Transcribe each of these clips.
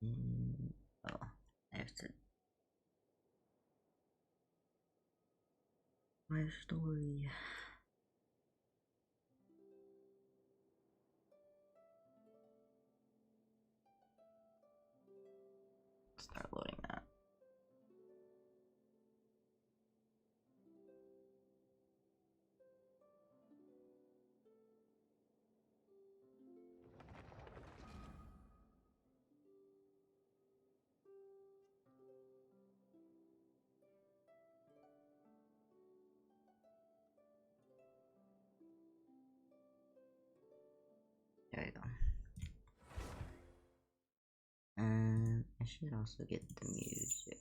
Oh, I have to. My story. Start loading that. There you go. And I should also get the music.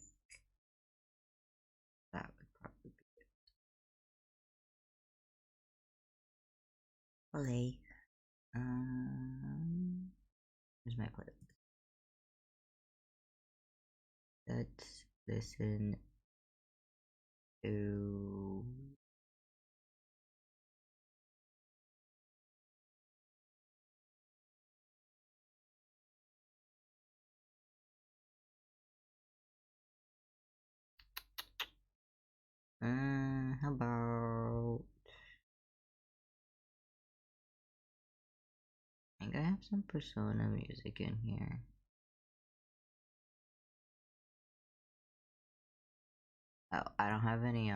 That would probably be it. Okay. Here's my playlist. Let's listen to. How about? I think I have some Persona music in here. Oh, I don't have any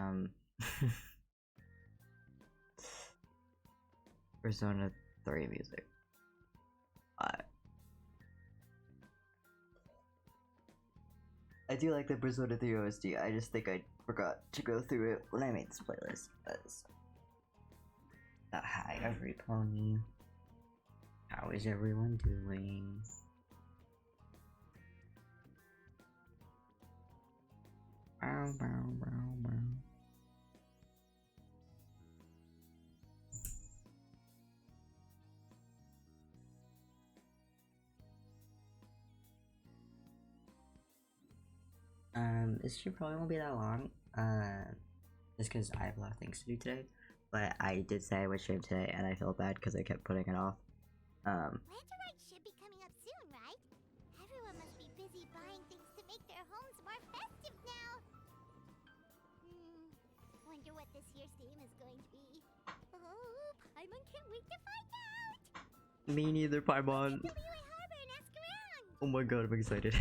Persona 3 music. I do like the Persona 3 OST. I just think I forgot to go through it when I made this playlist. Hi, every pony. How is everyone doing? Bow, bow, bow, bow. This stream probably won't be that long. Just because I have a lot of things to do today. But I did say I would stream today, and I feel bad because I kept putting it off. Rite should be coming up soon, right? Everyone must be busy buying things to make their homes more festive now. Wonder what this year's theme is going to be. Oh, Paimon can't wait to find out! Me neither, Paimon. Oh my god, I'm excited.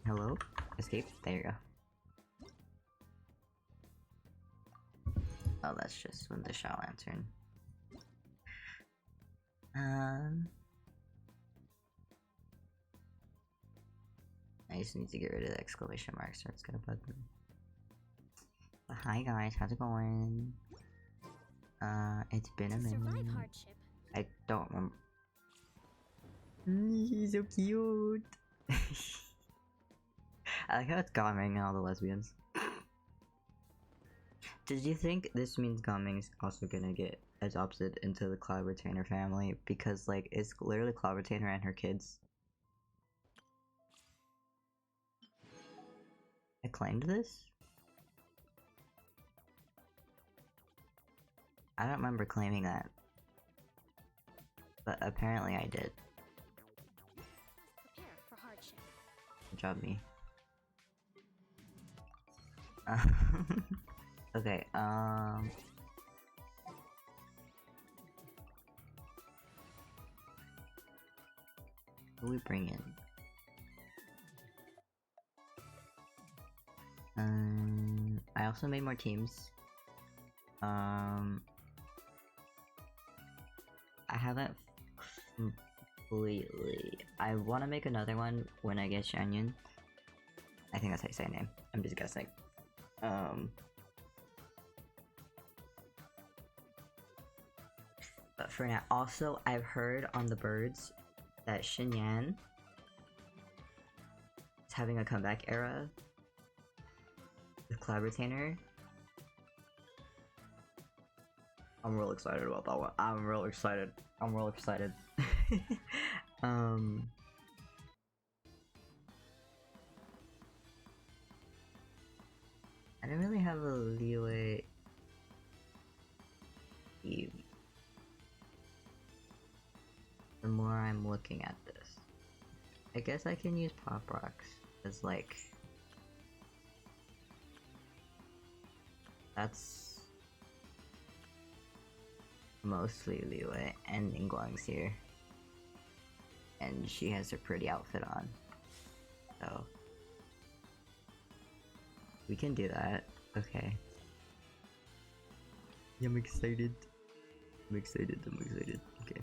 Hello? Escape? There you go. Oh, that's just with the Shaw Lantern. I just need to get rid of the exclamation marks or it's gonna bug me. But hi guys, how's it going? It's been a minute. I don't remember. He's so cute. I like how it's Gaming and all the lesbians. Did you think this means Gaming's also gonna get adopted into the Cloud Retainer family? Because like it's literally Cloud Retainer and her kids. I claimed this? I don't remember claiming that. But apparently I did. Prepare for hardship. Good job, me. Okay, who we bring in? I also made more teams. I haven't completely. I want to make another one when I get Shanyon. I think that's how you say her name. I'm just guessing. But for now, also I've heard on the birds that Xinyan is having a comeback era with Cloud Retainer. I'm real excited about that one. I'm real excited. I'm real excited. I don't really have a leeway. The more I'm looking looking at this. I guess I can use Pop Rocks as like... That's... mostly Liyue, and Ningguang's here. And she has her pretty outfit on. So... we can do that. Okay. I'm excited. I'm excited. Okay.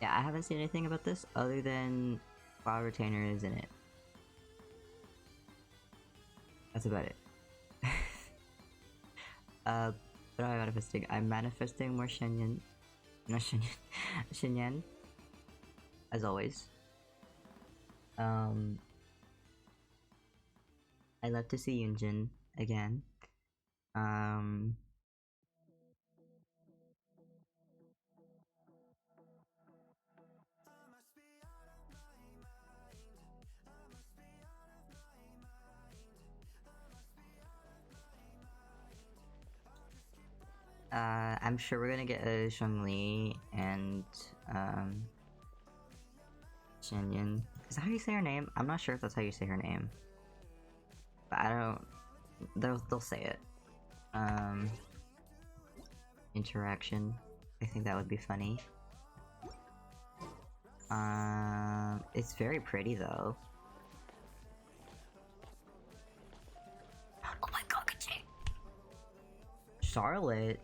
Yeah, I haven't seen anything about this other than Flower Retainer is in it. That's about it. But I'm manifesting. I'm manifesting more Shenyan. Not Shenyan. Shenyan. As always. I love to see Yunjin again. I'm sure we're gonna get a Zhongli and Shenyan. Is that how you say her name? I'm not sure if that's how you say her name. But I don't... They'll say it. Interaction. I think that would be funny. It's very pretty though. Oh my god, Kachi! Charlotte!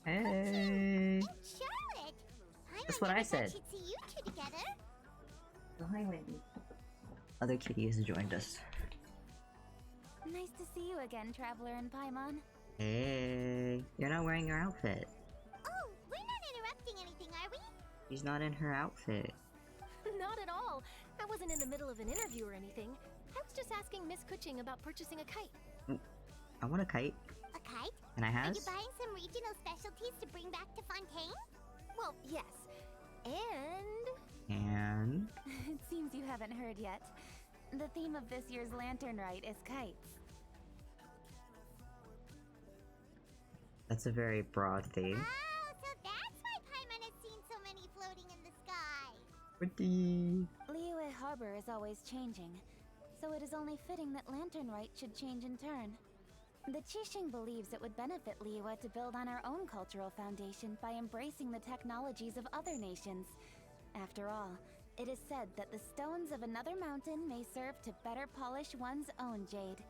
Hey! Charlotte! That's what I said. Should see you two together. Oh, hi, Wendy. Other kitty has joined us. Nice to see you again, Traveler and Paimon. Hey! You're not wearing your outfit. Oh, we're not interrupting anything, are we? She's not in her outfit. Not at all. I wasn't in the middle of an interview or anything. I was just asking Miss Kuching about purchasing a kite. I want a kite. A kite? Can I Are have? you buying some regional specialties to bring back to Fontaine? Well, yes. And... And... It seems you haven't heard yet. The theme of this year's Lantern Rite is kites. That's a very broad theme. Oh, so that's why Paimon has seen so many floating in the sky. Pretty. Liyue Harbor is always changing, so it is only fitting that Lantern Rite should change in turn. The Qixing believes it would benefit Liyue to build on our own cultural foundation by embracing the technologies of other nations. After all, it is said that the stones of another mountain may serve to better polish one's own jade.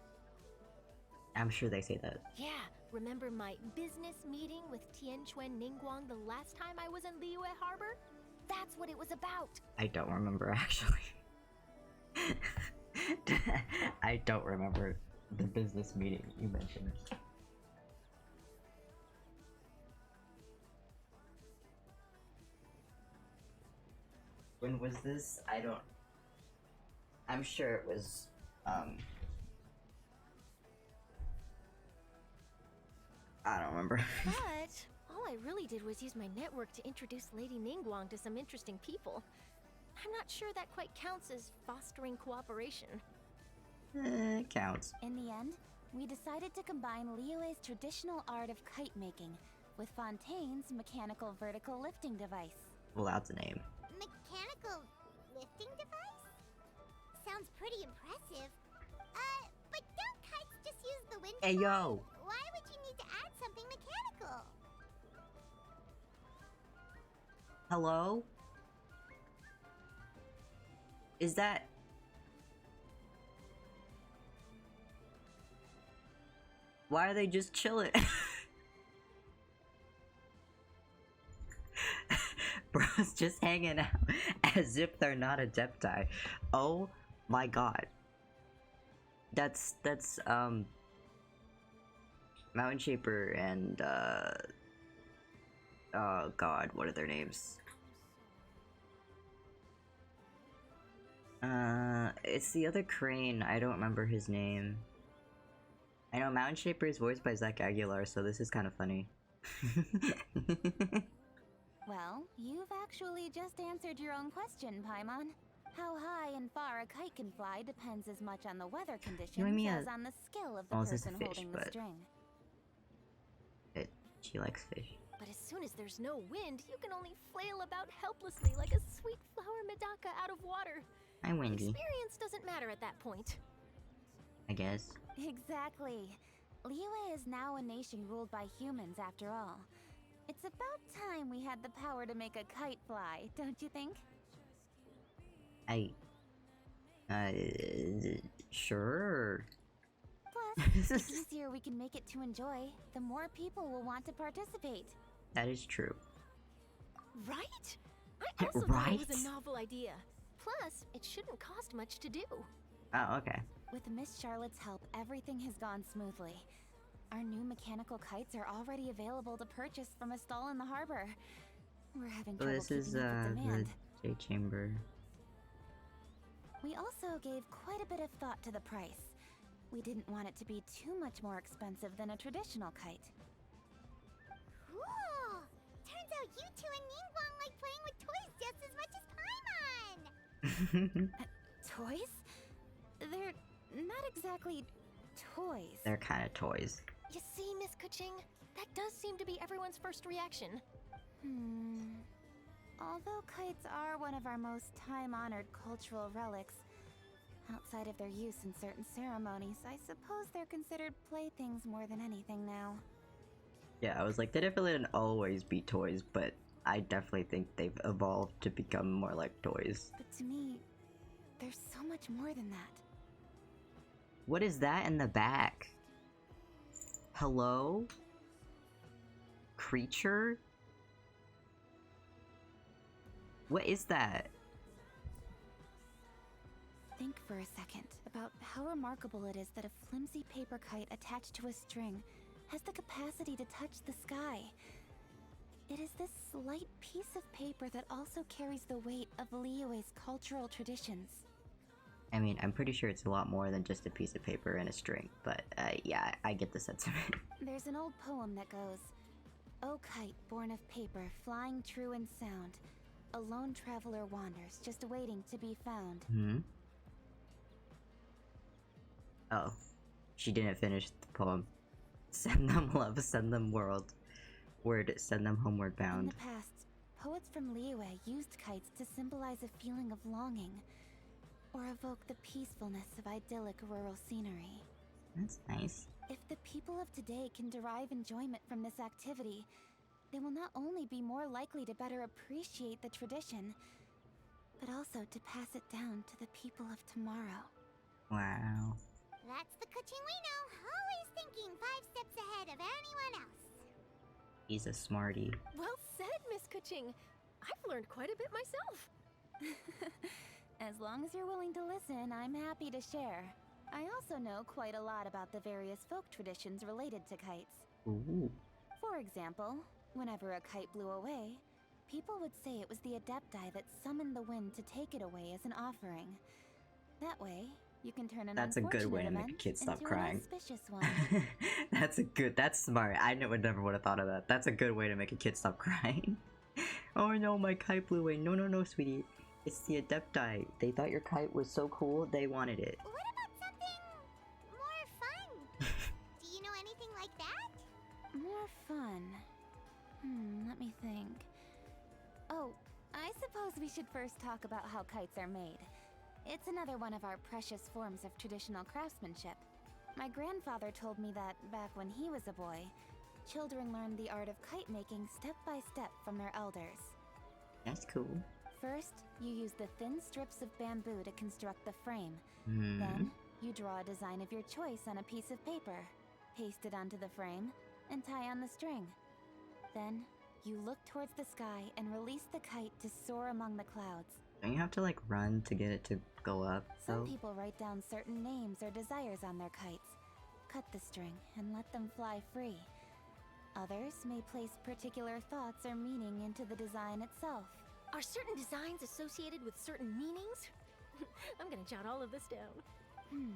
I'm sure they say that. yeah, remember my business meeting with Tianquan Ningguang the last time I was in Liyue Harbor? That's what it was about. I don't remember actually. I don't remember the business meeting you mentioned. When was this? I'm sure it was, I don't remember. But all I really did was use my network to introduce Lady Ningguang to some interesting people. I'm not sure that quite counts as fostering cooperation. It counts. In the end, we decided to combine Liyue's traditional art of kite making with Fontaine's mechanical vertical lifting device. Well, that's a name. Mechanical lifting device? Sounds pretty impressive. But don't kites just use the wind? Hey, yo! Why would you need to add something mechanical? Hello? Is that... Why are they just chilling? Bro's just hanging out as if they're not Adepti. Oh my god. That's Mountain Shaper and oh god, what are their names? It's the other crane, I don't remember his name. I know Mountain Shaper is voiced by Zach Aguilar, so this is kind of funny. Well, you've actually just answered your own question, Paimon. How high and far a kite can fly depends as much on the weather Giving conditions me as on the skill of the well, this is person a fish, holding the but string. she likes fish. But as soon as there's no wind, you can only flail about helplessly like a sweet flower medaka out of water. I'm windy, Experience doesn't matter at that point. I guess. Exactly. Liyue is now a nation ruled by humans after all. It's about time we had the power to make a kite fly, don't you think? Sure. Plus, the easier we can make it to enjoy, the more people will want to participate. That is true. Right? I also thought it was Right? a novel idea. Plus, it shouldn't cost much to do. Oh, okay. With Miss Charlotte's help, everything has gone smoothly. Our new mechanical kites are already available to purchase from a stall in the harbor. We're having So trouble this is keeping up with the demand. J chamber. We also gave quite a bit of thought to the price. We didn't want it to be too much more expensive than a traditional kite. Cool! Turns out you two and Ningguang like playing with toys just as much as Paimon! Toys? They're not exactly toys. They're kind of toys. You see, Miss Kuching? That does seem to be everyone's first reaction. Although kites are one of our most time-honored cultural relics, outside of their use in certain ceremonies, I suppose they're considered playthings more than anything now. Yeah, I was like, they definitely didn't always be toys, but I definitely think they've evolved to become more like toys. But to me, there's so much more than that. What is that in the back? Hello? Creature? What is that? Think for a second about how remarkable it is that a flimsy paper kite attached to a string has the capacity to touch the sky. It is this slight piece of paper that also carries the weight of Liyue's cultural traditions. I mean, I'm pretty sure it's a lot more than just a piece of paper and a string, but yeah, I get the sense of it. There's an old poem that goes, "O kite born of paper, flying true in sound, a lone traveler wanders, just waiting to be found." Oh, she didn't finish the poem. Send them love, send them world. Word, send them homeward In bound. the past, poets from Liyue used kites to symbolize a feeling of longing, or evoke the peacefulness of idyllic rural scenery. That's nice. If the people of today can derive enjoyment from this activity, they will not only be more likely to better appreciate the tradition, but also to pass it down to the people of tomorrow. Wow. That's the Kuching we know, always thinking 5 steps ahead of anyone else. He's a smarty. Well said, Miss Kuching. I've learned quite a bit myself. As long as you're willing to listen, I'm happy to share. I also know quite a lot about the various folk traditions related to kites. Ooh. For example, whenever a kite blew away, people would say it was the Adepti that summoned the wind to take it away as an offering. That way, you can turn an That's a good way to unfortunate make a event kid stop into crying. an auspicious one. That's smart. I would never would have thought of that. That's a good way to make a kid stop crying. Oh no, my kite blew away. No, sweetie. It's the Adepti. They thought your kite was so cool, they wanted it. What about something more fun? Do you know anything like that? More fun. Let me think. Oh, I suppose we should first talk about how kites are made. It's another one of our precious forms of traditional craftsmanship. My grandfather told me that, back when he was a boy, children learned the art of kite making step by step from their elders. That's cool. First, you use the thin strips of bamboo to construct the frame. Hmm. Then, you draw a design of your choice on a piece of paper, paste it onto the frame, and tie on the string. Then, you look towards the sky and release the kite to soar among the clouds. Don't you have to like run to get it to go up, Some though? people write down certain names or desires on their kites, cut the string, and let them fly free. Others may place particular thoughts or meaning into the design itself. Are certain designs associated with certain meanings? I'm gonna jot all of this down.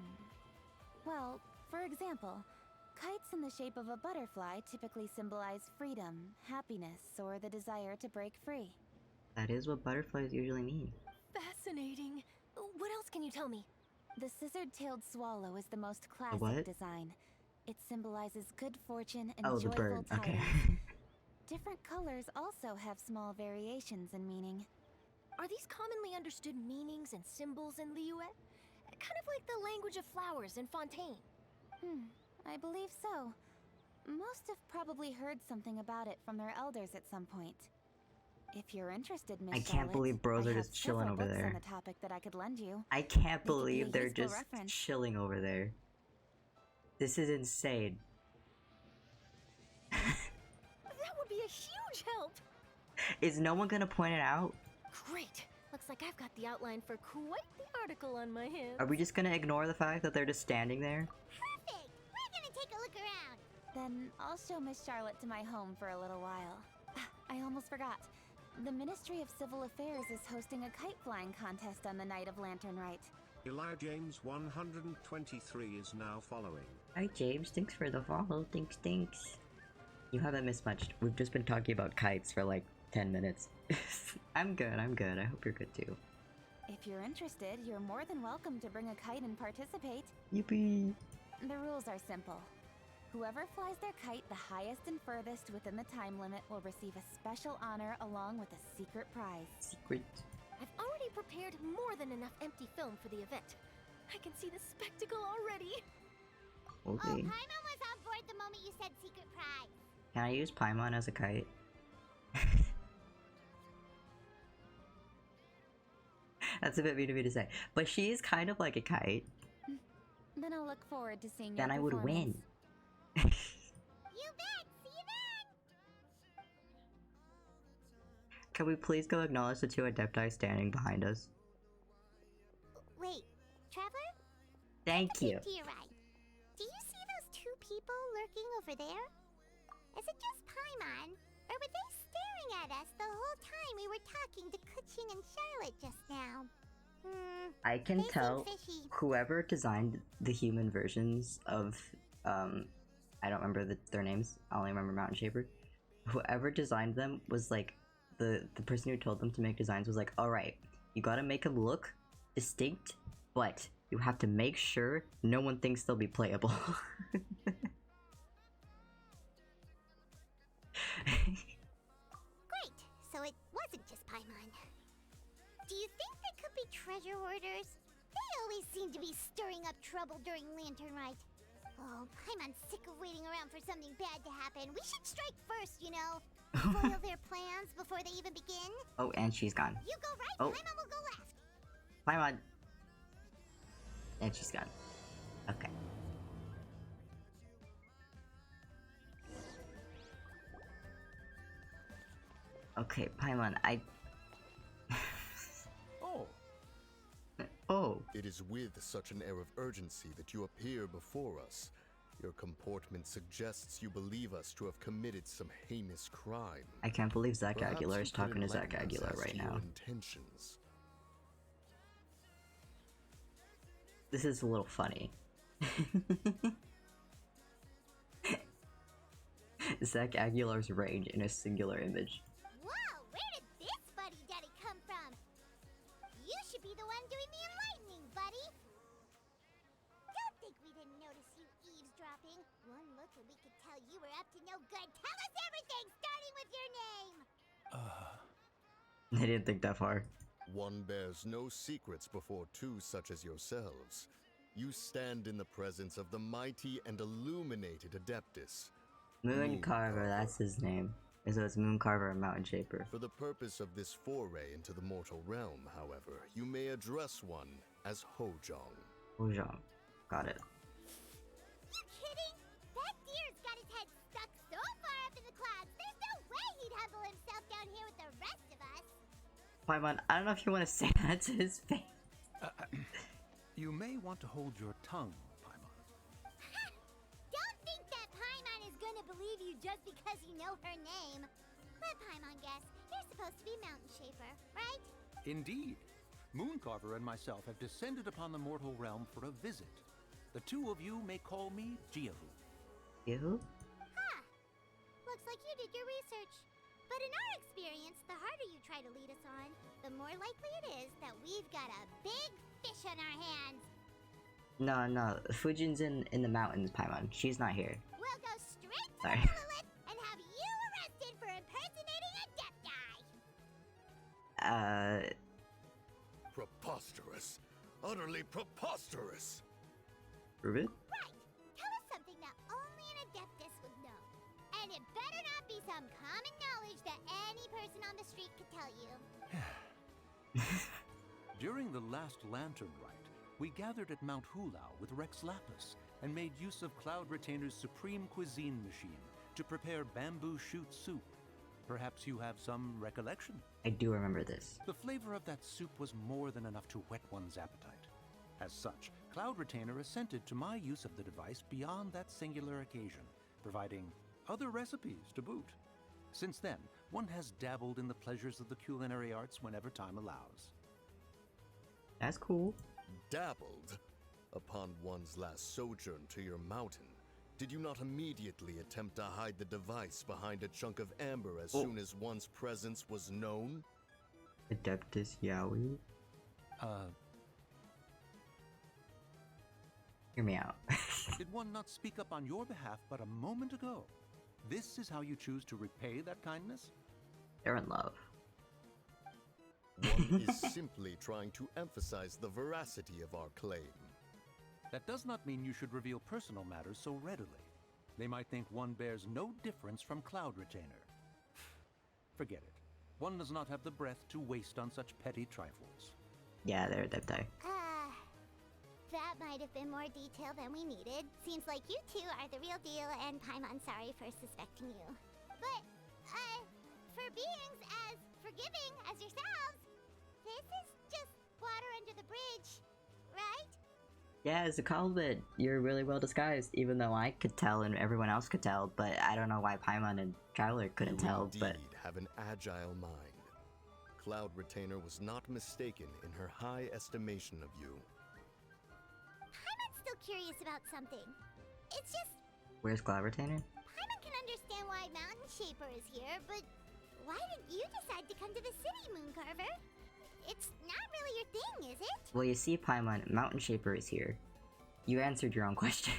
Well, for example, kites in the shape of a butterfly typically symbolize freedom, happiness, or the desire to break free. That is what butterflies usually mean. Fascinating. What else can you tell me? The scissor-tailed swallow is the most classic what? design. It symbolizes good fortune and Oh, the joyful bird. Okay. tidings. Different colors also have small variations in meaning. Are these commonly understood meanings and symbols in Liyue? Kind of like the language of flowers in Fontaine. I believe so. Most have probably heard something about it from their elders at some point. If you're interested, Miss I can't Charlotte, believe bros I are have just chilling several over books there. on the topic that I could lend you. I can't They could be a believe they're useful just reference. chilling over there. This is insane. That would be a huge help! Is no one gonna point it out? Great! Looks like I've got the outline for quite the article on my hands. Are we just gonna ignore the fact that they're just standing there? Perfect! We're gonna take a look around. Then I'll show Miss Charlotte to my home for a little while. I almost forgot. The Ministry of Civil Affairs is hosting a kite flying contest on the night of Lantern Rite. Eli James 123 is now following. Hi James, thanks for the follow. Thanks. You haven't missed much. We've just been talking about kites for like 10 minutes. I'm good. I hope you're good too. If you're interested, you're more than welcome to bring a kite and participate. Yippee! The rules are simple. Whoever flies their kite the highest and furthest within the time limit will receive a special honor along with a secret prize. Secret. I've already prepared more than enough empty film for the event. I can see the spectacle already. Oh, Okay. Paimon was on board the moment you said secret prize. Can I use Paimon as a kite? That's a bit mean of me to say. But she is kind of like a kite. Then I'll look forward to seeing Then your I would performance. win. You bet! See you then! Can we please go acknowledge the two Adepti standing behind us? Wait, Traveler? Thank you. To your right. Do you see those two people lurking over there? Is it just Paimon? Or were they staring at us the whole time we were talking to Kuching and Charlotte just now? I can They seem tell fishy. whoever designed the human versions of, I don't remember their names. I only remember Mountain Shaper. Whoever designed them was like, the person who told them to make designs was like, alright, you gotta make them look distinct, but you have to make sure no one thinks they'll be playable. Great, so it wasn't just Paimon. Do you think they could be treasure hoarders? They always seem to be stirring up trouble during Lantern Rite. Oh, Paimon's sick of waiting around for something bad to happen. We should strike first, you know. Foil their plans before they even begin. Oh, and she's gone. You go right, Oh. Paimon will go left. Paimon! And she's gone. Okay. Okay, Paimon, Oh, Oh, it is with such an air of urgency that you appear before us. Your comportment suggests you believe us to have committed some heinous crime. I can't believe Zach Perhaps Aguilar you is could talking to Zach enlighten us Aguilar as right to your now. intentions. This is a little funny. Zach Aguilar's rage in a singular image. Whoa, where did this buddy-daddy come from? You should be the one doing the enlightening, buddy. Don't think we didn't notice you eavesdropping. One look and we could tell you were up to no good. Tell us everything, starting with your name. They didn't think that far. One bears no secrets before two such as yourselves. You stand in the presence of the mighty and illuminated Adeptus. Moon Carver, that's his name. So it's Moon Carver and Mountain Shaper. For the purpose of this foray into the mortal realm, however, you may address one as Hojong. Hojong. Got it. You kidding? That deer's got his head stuck so far up in the clouds, there's no way he'd humble himself down here with the rest of us. Paimon, I don't know if you want to say that to his face. You may want to hold your tongue, Paimon. Don't think that Paimon is gonna believe you just because you know her name. Let Paimon guess. You're supposed to be Mountain Shaper, right? Indeed. Mooncarver and myself have descended upon the mortal realm for a visit. The two of you may call me Jiahu. You? Huh. Looks like you did your research. But in our experience, the harder you try to lead us on, the more likely it is that we've got a big fish on our hands. No, Fujin's in the mountains, Paimon. She's not here. We'll go straight to Sorry. the Lilith and have you arrested for impersonating a deaf guy. Preposterous. Utterly preposterous. Prove it? Right. Tell us something that only an Adeptus would know. And it better not be some common knowledge that any person on the street could tell you. During the last Lantern Rite, we gathered at Mount Hulao with Rex Lapis and made use of Cloud Retainer's supreme cuisine machine to prepare bamboo shoot soup. Perhaps you have some recollection? I do remember this. The flavor of that soup was more than enough to whet one's appetite. As such, Cloud Retainer assented to my use of the device beyond that singular occasion, providing other recipes to boot. Since then, one has dabbled in the pleasures of the culinary arts whenever time allows. That's cool. Dabbled? Upon one's last sojourn to your mountain, did you not immediately attempt to hide the device behind a chunk of amber as soon as one's presence was known? Adeptus Yaoi? Hear me out. Did one not speak up on your behalf but a moment ago? This is how you choose to repay that kindness? They're in love. One is simply trying to emphasize the veracity of our claim. That does not mean you should reveal personal matters so readily. They might think one bears no difference from Cloud Retainer. Forget it. One does not have the breath to waste on such petty trifles. Yeah, they're Adepti. That might have been more detail than we needed. Seems like you two are the real deal, and Paimon sorry for suspecting you. But, for beings as forgiving as yourselves, this is just water under the bridge, right? Yeah, it's a compliment. You're really well disguised, even though I could tell and everyone else could tell, but I don't know why Paimon and Traveler couldn't You tell, indeed but... have an agile mind. Cloud Retainer was not mistaken in her high estimation of you. Paimon's still curious about something. It's just, Where's Cloud Retainer? Paimon can understand why Mountain Shaper is here, but why did you decide to come to the city, Mooncarver? It's not really your thing, is it? Well, you see, Paimon, Mountain Shaper is here. You answered your own question.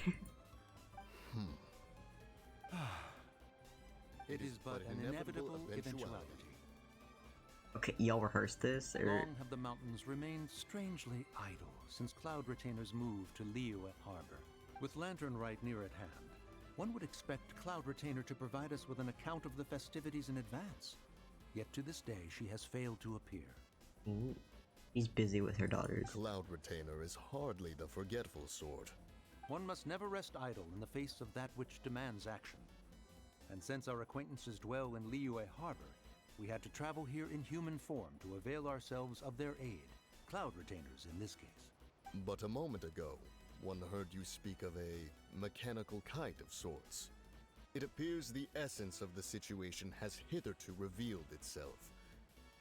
It is but an inevitable eventuality. Okay, y'all rehearsed this, or... Long have the mountains remained strangely idle since Cloud Retainer's move to Liyue Harbor. With Lantern Rite near at hand, one would expect Cloud Retainer to provide us with an account of the festivities in advance. Yet to this day, she has failed to appear. Ooh, he's busy with her daughters. Cloud Retainer is hardly the forgetful sort. One must never rest idle in the face of that which demands action. And since our acquaintances dwell in Liyue Harbor, we had to travel here in human form to avail ourselves of their aid, Cloud Retainers in this case. But a moment ago, one heard you speak of a mechanical kite of sorts. It appears the essence of the situation has hitherto revealed itself.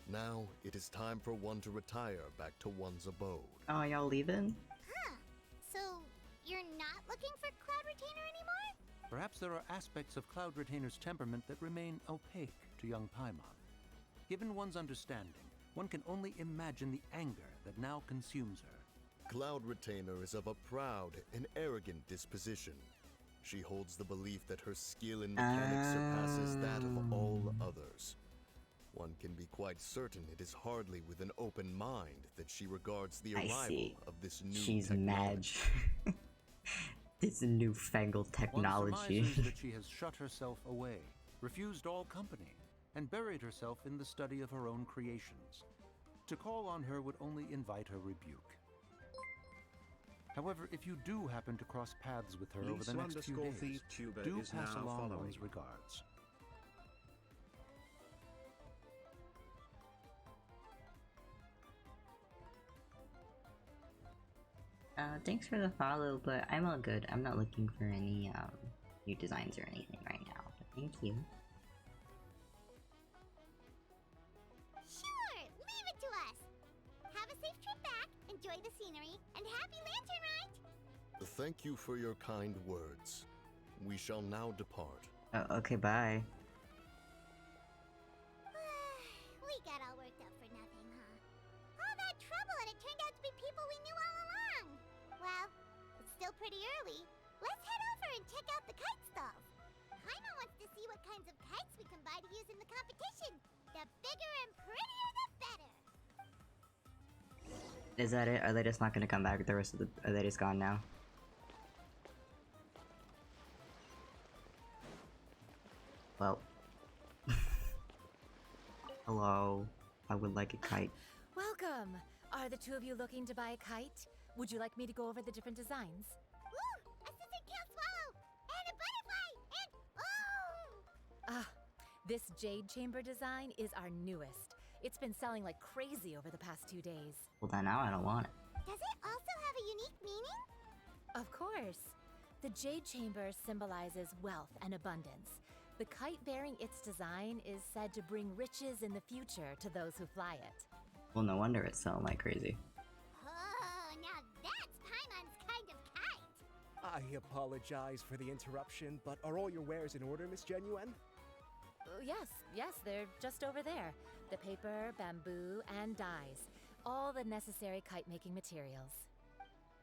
Now, it is time for one to retire back to one's abode. Oh, y'all leaving? Huh. So, you're not looking for Cloud Retainer anymore? Perhaps there are aspects of Cloud Retainer's temperament that remain opaque to young Paimon. Given one's understanding, one can only imagine the anger that now consumes her. Cloud Retainer is of a proud and arrogant disposition. She holds the belief that her skill in mechanics surpasses that of all others. One can be quite certain it is hardly with an open mind that she regards the arrival of this new She's technology. mad. This newfangled One technology. surmises that she has shut herself away, refused all company, and buried herself in the study of her own creations. To call on her would only invite her rebuke. However, if you do happen to cross paths with her over the next few days, do pass along one's regards. Thanks for the follow, but I'm all good. I'm not looking for any, new designs or anything right now, but thank you. Sure, leave it to us. Have a safe trip back, enjoy the scenery, and happy Lantern Rite! Thank you for your kind words. We shall now depart. Oh, okay, bye. out to be people we knew all along. Well, it's still pretty early. Let's head over and check out the kite stalls. Paimon wants to see what kinds of kites we can buy to use in the competition. The bigger and prettier, the better. Is that it? Are they just not gonna come back the rest of the... Are they just gone now? Well. Hello. I would like a kite. Welcome! Are the two of you looking to buy a kite? Would you like me to go over the different designs? Ooh, a scissor can't swallow! And a butterfly! And oh! Ah, this jade chamber design is our newest. It's been selling like crazy over the past 2 days. Well, then now I don't want it. Does it also have a unique meaning? Of course. The jade chamber symbolizes wealth and abundance. The kite bearing its design is said to bring riches in the future to those who fly it. Well, no wonder it's selling like crazy. Oh, now that's Paimon's kind of kite. I apologize for the interruption, but are all your wares in order, Miss Genuine? Yes, they're just over there. The paper, bamboo, and dyes. All the necessary kite-making materials.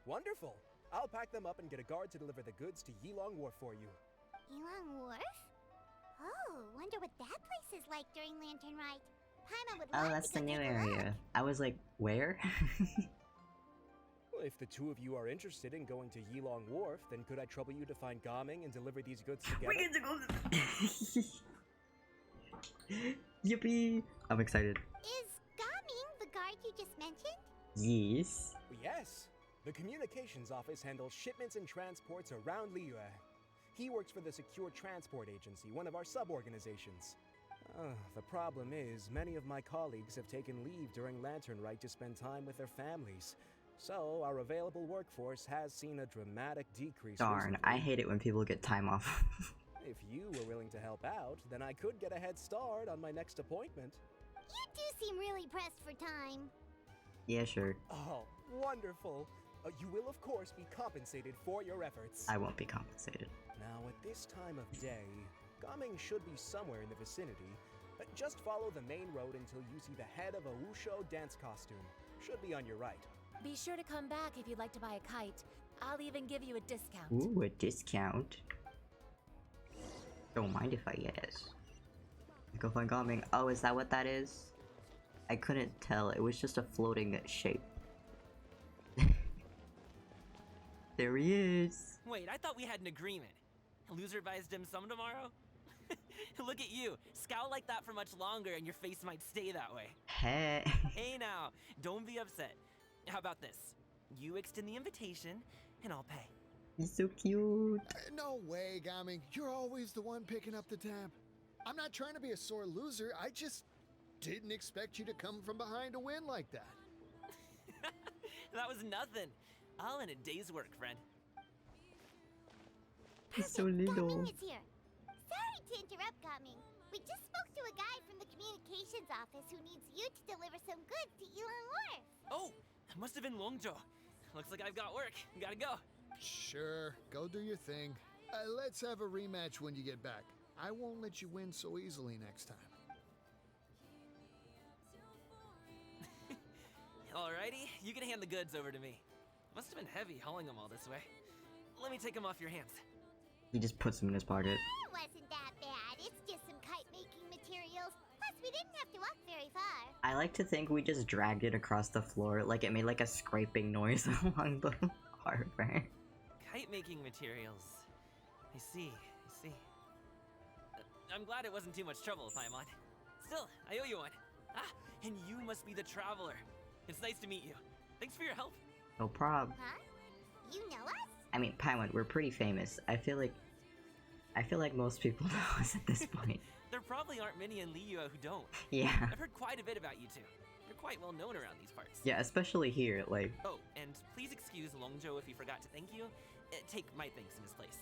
Wonderful! I'll pack them up and get a guard to deliver the goods to Yilong Wharf for you. Yilong Wharf? Oh, wonder what that place is like during Lantern Rite. Paimon would love Oh, that's to the go new take a look. area. I was like, where? Well, if the two of you are interested in going to Yilong Wharf, then could I trouble you to find Gaming and deliver these goods together? We get to go. Yippee! I'm excited. Is Gaming the guard you just mentioned? Yes. Yes. The communications office handles shipments and transports around Liyue. He works for the Secure Transport Agency, one of our sub-organizations. The problem is, many of my colleagues have taken leave during Lantern Rite to spend time with their families. So, our available workforce has seen a dramatic decrease Darn, recently. I hate it when people get time off. If you were willing to help out, then I could get a head start on my next appointment. You do seem really pressed for time. Yeah, sure. Oh, wonderful. You will, of course, be compensated for your efforts. I won't be compensated. Now, at this time of day, Gaming should be somewhere in the vicinity, but just follow the main road until you see the head of a Wushu dance costume. Should be on your right. Be sure to come back if you'd like to buy a kite. I'll even give you a discount. Ooh, a discount. Don't mind if I guess. Go find Gaming. Oh, is that what that is? I couldn't tell. It was just a floating shape. There he is. Wait, I thought we had an agreement. Loser buys dim sum tomorrow? Look at you. Scowl like that for much longer and your face might stay that way. Hey. Hey now, don't be upset. How about this? You extend the invitation and I'll pay. He's so cute. No way, Gaming. You're always the one picking up the tab. I'm not trying to be a sore loser. I just didn't expect you to come from behind to win like that. That was nothing. All in a day's work, friend. He's so Gaming little. is here. Sorry to interrupt, Gaming. We just spoke to a guy from the communications office who needs you to deliver some goods to Yilong Wharf. Oh, it must have been Longjo. Looks like I've got work. Gotta go. Sure, go do your thing. Let's have a rematch when you get back. I won't let you win so easily next time. Alrighty, you can hand the goods over to me. Must have been heavy hauling them all this way. Let me take them off your hands. He just puts them in his pocket. It wasn't that bad. It's just some kite-making materials. Plus, we didn't have to walk very far. I like to think we just dragged it across the floor, like it made like a scraping noise along the hardware. Kite-making materials. I see. I'm glad it wasn't too much trouble, Paimon. Still, I owe you one. Ah, and you must be the traveler. It's nice to meet you. Thanks for your help. No prob. Huh? You know us? I mean, Paimon, we're pretty famous. I feel like most people know us at this point. There probably aren't many in Liyue who don't. Yeah. I've heard quite a bit about you two. You're quite well known around these parts. Yeah, especially here, like... Oh, and please excuse Longjo if he forgot to thank you. Take my thanks in his place.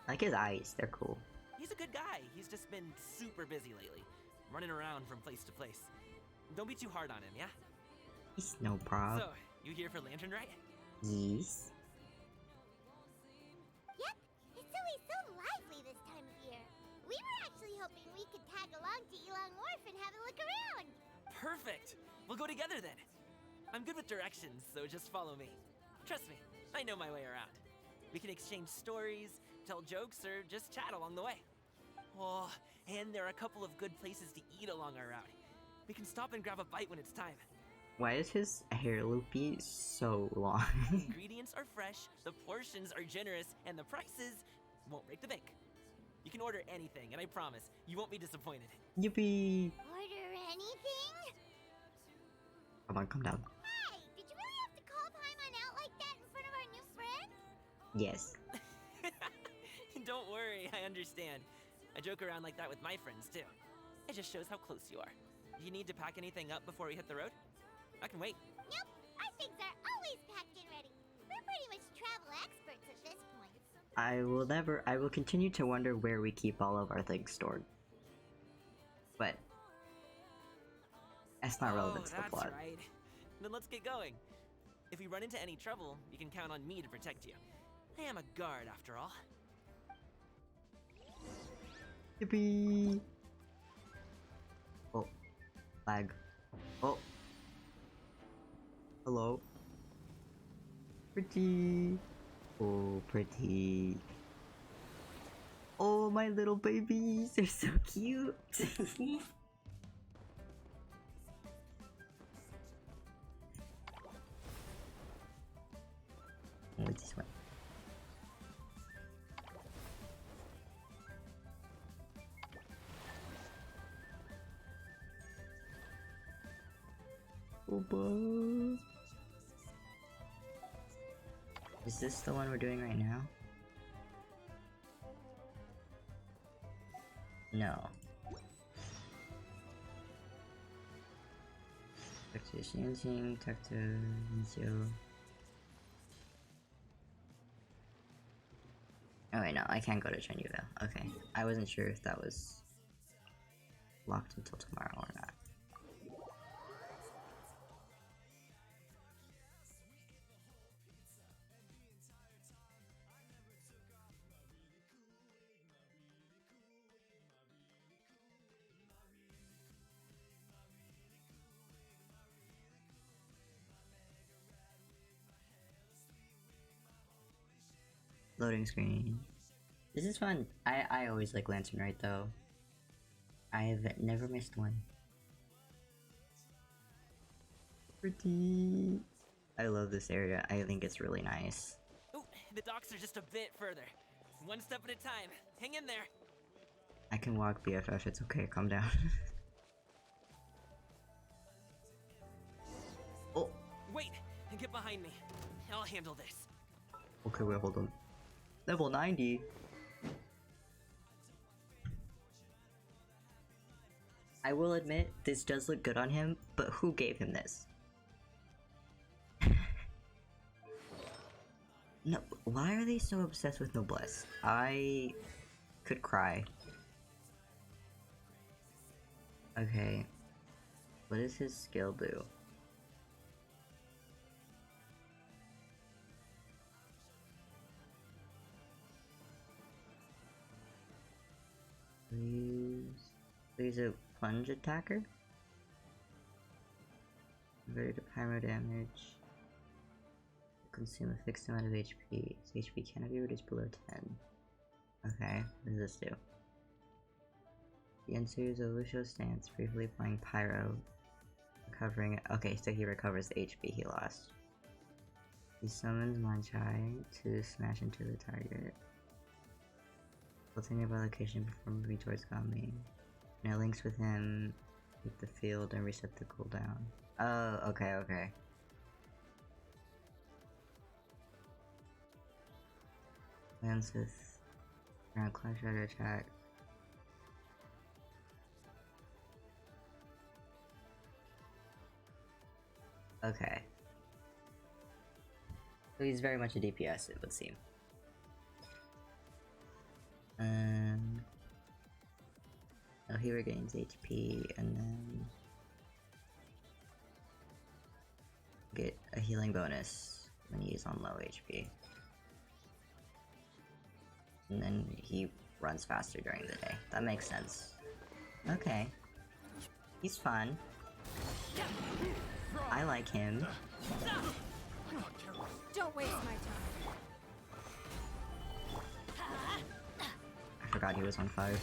Like his eyes, they're cool. He's a good guy. He's just been super busy lately. Running around from place to place. Don't be too hard on him, yeah? He's no prob. So, you here for Lantern Rite? Yes. Yep. It's always so lively this time of year. We were actually hoping we could tag along to Yilong Wharf and have a look around. Perfect! We'll go together then. I'm good with directions, so just follow me. Trust me, I know my way around. We can exchange stories, tell jokes, or just chat along the way. Oh, and there are a couple of good places to eat along our route. We can stop and grab a bite when it's time. Why is his hair loopy so long? The ingredients are fresh, the portions are generous, and the prices won't break the bank. You can order anything, and I promise, you won't be disappointed. Yippee! Order anything? Come on, calm down. Hey, did you really have to call Paimon out like that in front of our new friend? Yes. Don't worry, I understand. I joke around like that with my friends, too. It just shows how close you are. Do you need to pack anything up before we hit the road? I can wait. Nope, our things are always packed and ready. We're pretty much travel experts at this point. I will continue to wonder where we keep all of our things stored. But that's not relevant to the plot. That's right. Then let's get going. If we run into any trouble, you can count on me to protect you. I am a guard, after all. Yippee! Oh, lag. Oh. Hello. Pretty. Oh, pretty. Oh, my little babies, they're so cute. What's this one? Oba. Is this the one we're doing right now? No. Talk to Xianxing, talk to Nizio. Oh wait, no, I can't go to Chenyuville. Okay, I wasn't sure if that was locked until tomorrow or not. Loading screen. This is fun. I always like Lantern Rite though. I've never missed one. Pretty. I love this area. I think it's really nice. Oh, the docks are just a bit further. One step at a time. Hang in there. I can walk, BFF. It's okay. Calm down. Oh. Wait, and get behind me. I'll handle this. Okay, wait, hold on. Level 90. I will admit, this does look good on him, but who gave him this? No, why are they so obsessed with noblesse? I could cry. Okay. What does his skill do? He's a plunge attacker. Converted to pyro damage. Consume a fixed amount of HP. So HP cannot be reduced below 10. Okay, what does this do? He enters a Lucio stance, briefly applying pyro. Recovering. Okay, so he recovers the HP he lost. He summons Manchai to smash into the target. Hold a nearby location before moving towards Gami. Now links with him, hit the field, and reset the cooldown. Oh, okay, okay. Lands with ground clash shadow attack. Okay. So he's very much a DPS, it would seem. Oh, he regains HP and then get a healing bonus when he's on low HP. And then he runs faster during the day. That makes sense. Okay. He's fun. I like him. Don't waste my time. I forgot he was on fire.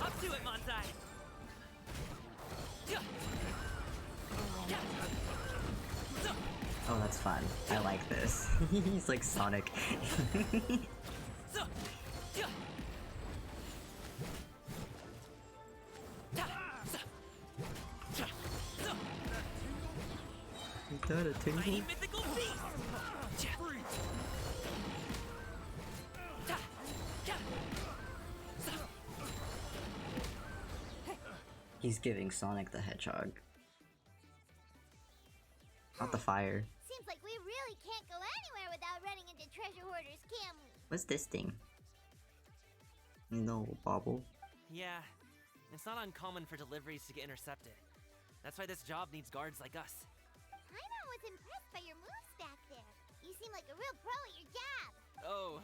Up to it, Monsai! Oh, that's fun. I like this. He's like Sonic. Is that a tingle? Mighty mythical beast! He's giving Sonic the Hedgehog. Not the fire. Seems like we really can't go anywhere without running into treasure hoarders, can we? What's this thing? No bobble. Yeah, it's not uncommon for deliveries to get intercepted. That's why this job needs guards like us. Paimon was impressed by your moves back there. You seem like a real pro at your job. Oh,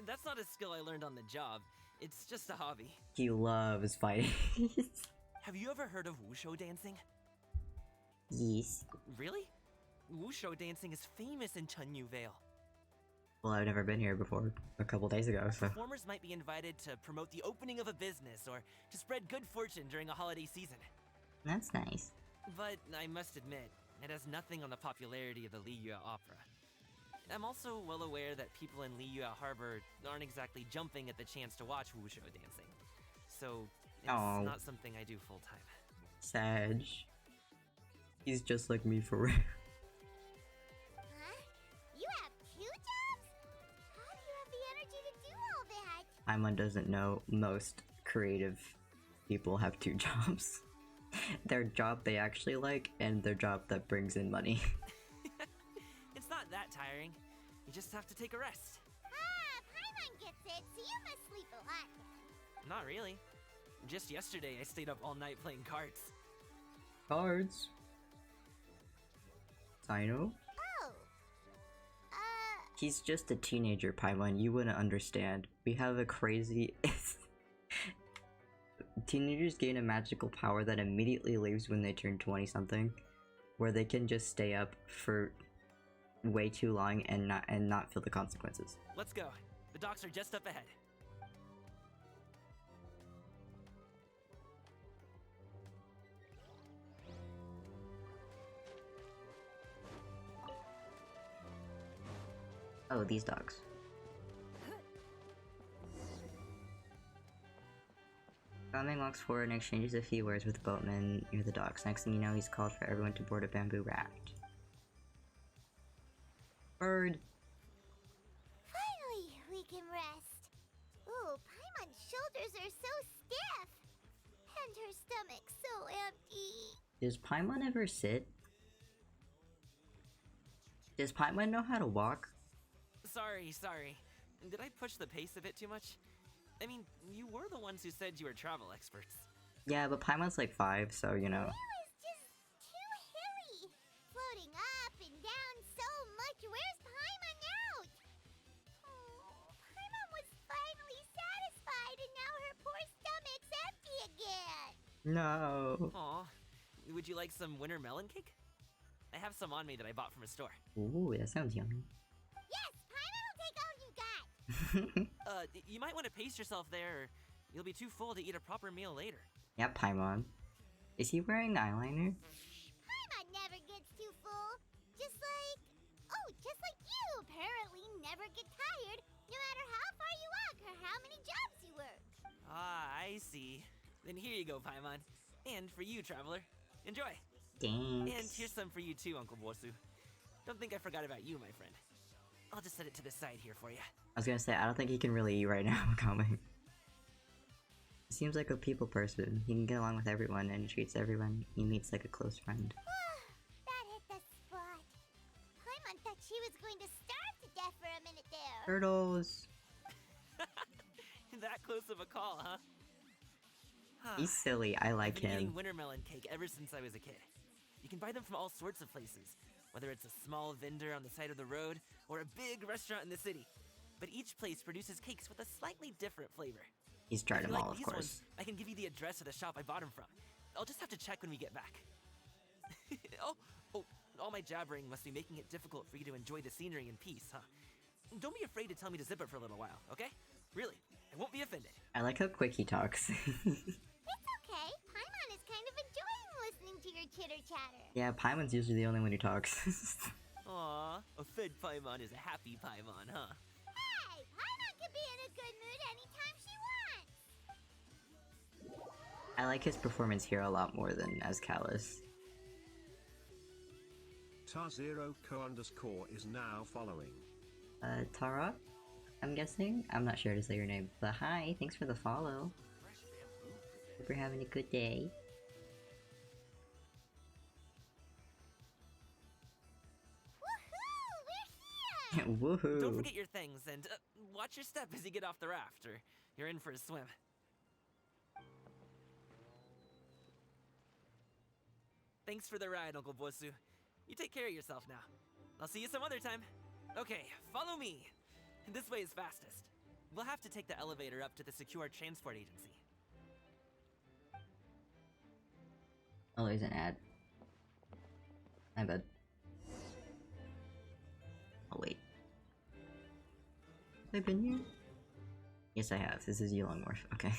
that's not a skill I learned on the job. It's just a hobby. He loves fighting. Have you ever heard of wushu dancing? Yes. Really? Wushu dancing is famous in Chunyu Vale. Well, I've never been here before. A couple days ago, so. Performers might be invited to promote the opening of a business or to spread good fortune during a holiday season. That's nice. But I must admit, it has nothing on the popularity of the Liyue Opera. I'm also well aware that people in Liyue Harbor aren't exactly jumping at the chance to watch wushu dancing. So, it's not something I do full-time. Sag. He's just like me for real. Huh? You have 2 jobs? How do you have the energy to do all that? Paimon doesn't know most creative people have 2 jobs. Their job they actually like, and their job that brings in money. It's not that tiring. You just have to take a rest. Ah, Paimon gets it, so you must sleep a lot then. Not really. Just yesterday, I stayed up all night playing cards. Cards. Sino? Oh. He's just a teenager, Paimon. You wouldn't understand. We have a crazy... Teenagers gain a magical power that immediately leaves when they turn 20-something, where they can just stay up for way too long and not feel the consequences. Let's go. The docks are just up ahead. Oh, these dogs. Gaming walks forward and exchanges a few words with the boatman near the docks. Next thing you know, he's called for everyone to board a bamboo raft. Bird! Finally, we can rest. Ooh, Paimon's shoulders are so stiff. And her stomach so empty. Does Paimon ever sit? Does Paimon know how to walk? Sorry. Did I push the pace a bit too much? I mean, you were the ones who said you were travel experts. Yeah, but Paimon's like 5, so you know. It was just too hilly. Floating up and down so much. Where's Paimon now? Oh, Paimon was finally satisfied and now her poor stomach's empty again. No. Aw. Would you like some winter melon cake? I have some on me that I bought from a store. Ooh, that sounds yummy. Yes, Paimon will take all you got. You might want to pace yourself there, or you'll be too full to eat a proper meal later. Yeah, Paimon. Is he wearing eyeliner? Paimon never gets too full. Just like you apparently never get tired, no matter how far you walk or how many jobs you work. Ah, I see. Then here you go, Paimon. And for you, traveler. Enjoy. Thanks. And here's some for you too, Uncle Bosu. Don't think I forgot about you, my friend. I'll just set it to the side here for you. I was gonna say, I don't think he can really eat right now, coming. He seems like a people person. He can get along with everyone and treats everyone he meets like a close friend. That hit the spot. Paimon thought she was going to starve to death for a minute there. Turtles! That close of a call, huh? He's silly, I like I've been him. eating winter melon cake ever since I was a kid. You can buy them from all sorts of places. whether it's a small vendor on the side of the road or a big restaurant in the city. But each place produces cakes with a slightly different flavor. He's tried If you them all, like of these course. ones, I can give you the address of the shop I bought them from. I'll just have to check when we get back. oh, all my jabbering must be making it difficult for you to enjoy the scenery in peace, huh? Don't be afraid to tell me to zip it for a little while, okay? Really, I won't be offended. I like how quick he talks. It's okay. Paimon is kind of enjoying listening to your chitter-chatter. Yeah, Paimon's usually the only one who talks. Aw, a fed Paimon is a happy Paimon, huh? Hey, Paimon can be in a good mood anytime she wants. I like his performance here a lot more than as Callus. Tar0co_ is now following. Tara? I'm guessing? I'm not sure to say your name, but hi, thanks for the follow. Hope you're having a good day. Woohoo! We're here! Woohoo! Don't forget your things, and watch your step as you get off the raft, or you're in for a swim. Thanks for the ride, Uncle Bosu. You take care of yourself now. I'll see you some other time. Okay, follow me. This way is fastest. We'll have to take the elevator up to the secure transport agency. Oh, there's an ad. My bad. Oh, wait. Have I been here? Yes, I have. This is Yulongmorph. Okay.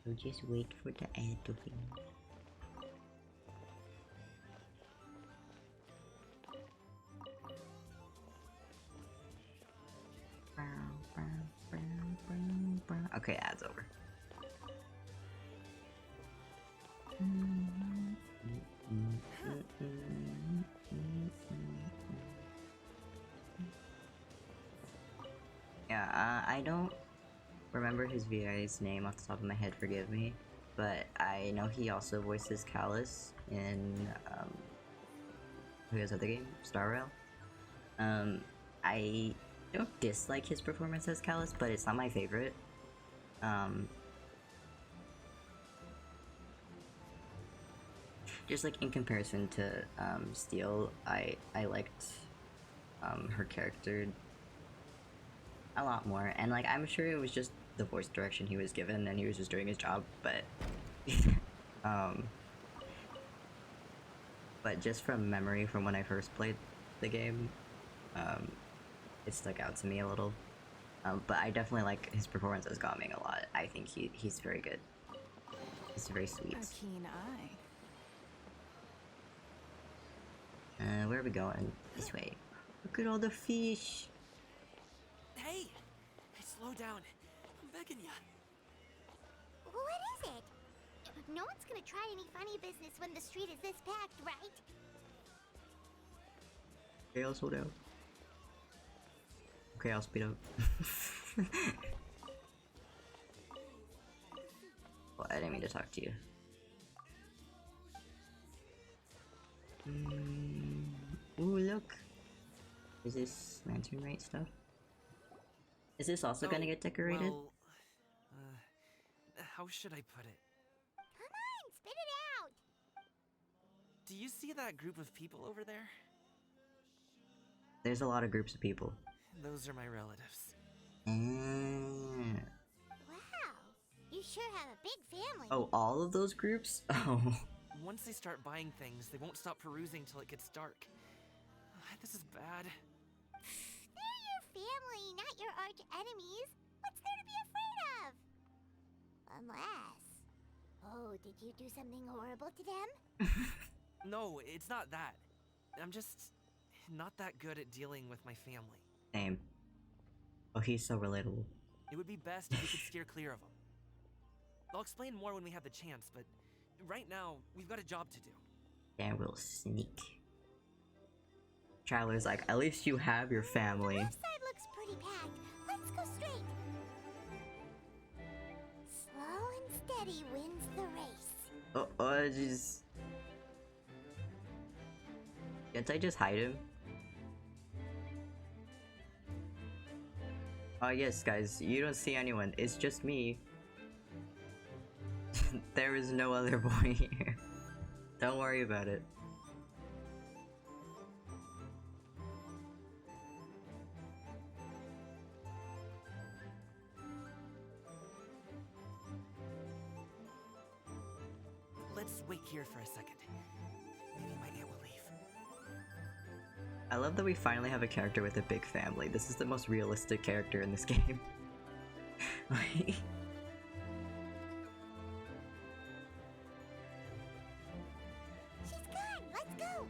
So just wait for the ad to finish. Okay, ad's over. Yeah, I don't remember his VI's name off the top of my head, forgive me. But I know he also voices Callus in, his other game, Star Rail. I don't dislike his performance as Callus, but it's not my favorite. Just like in comparison to Steel, I liked her character a lot more, and like I'm sure it was just the voice direction he was given and he was just doing his job, but but just from memory from when I first played the game, it stuck out to me a little. But I definitely like his performance as Gaming a lot. I think he's very good. He's very sweet. A keen eye. Where are we going? This way. Look at all the fish! Hey! Slow down. I'm begging ya. What is it? No one's gonna try any funny business when the street is this packed, right? Okay, I'll slow down. Okay, I'll speed up. Well, I didn't mean to talk to you. Ooh, look! Is this lantern rite stuff? Is this also gonna get decorated? Well, how should I put it? Come on, spit it out! Do you see that group of people over there? There's a lot of groups of people. Those are my relatives. Mm. Wow, you sure have a big family. Oh, all of those groups? Oh. Once they start buying things, they won't stop perusing till it gets dark. This is bad. They're your family, not your arch enemies. What's there to be afraid of? Unless... Oh, did you do something horrible to them? No, it's not that. I'm just not that good at dealing with my family. Same. Oh, he's so relatable. It would be best if we could steer clear of them. I'll explain more when we have the chance, but right now, we've got a job to do. And we'll sneak. Traveler's like, at least you have your family. The left side looks pretty packed. Let's go straight. Slow and steady wins the race. Oh, jeez. Can't I just hide him? Oh yes, guys, you don't see anyone. It's just me. There is no other boy here. Don't worry about it. Let's wait here for a second. Maybe my aunt will leave. I love that we finally have a character with a big family. This is the most realistic character in this game. Like... She's gone! Let's go!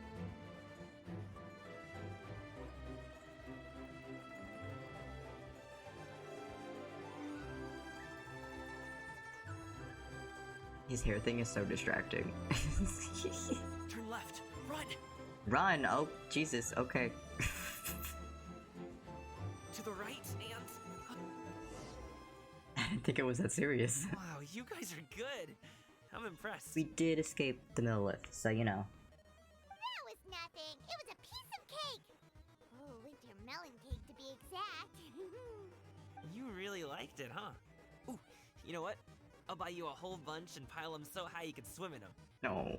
His hair thing is so distracting. Turn left. Run! Run! Oh, Jesus, okay. To the right, and... I didn't think it was that serious. Wow, you guys are good. I'm impressed. We did escape the middle lift, so you know. That was nothing. It was a piece of cake. Oh, winter melon cake to be exact. You really liked it, huh? Ooh, you know what? I'll buy you a whole bunch and pile them so high you can swim in them. No.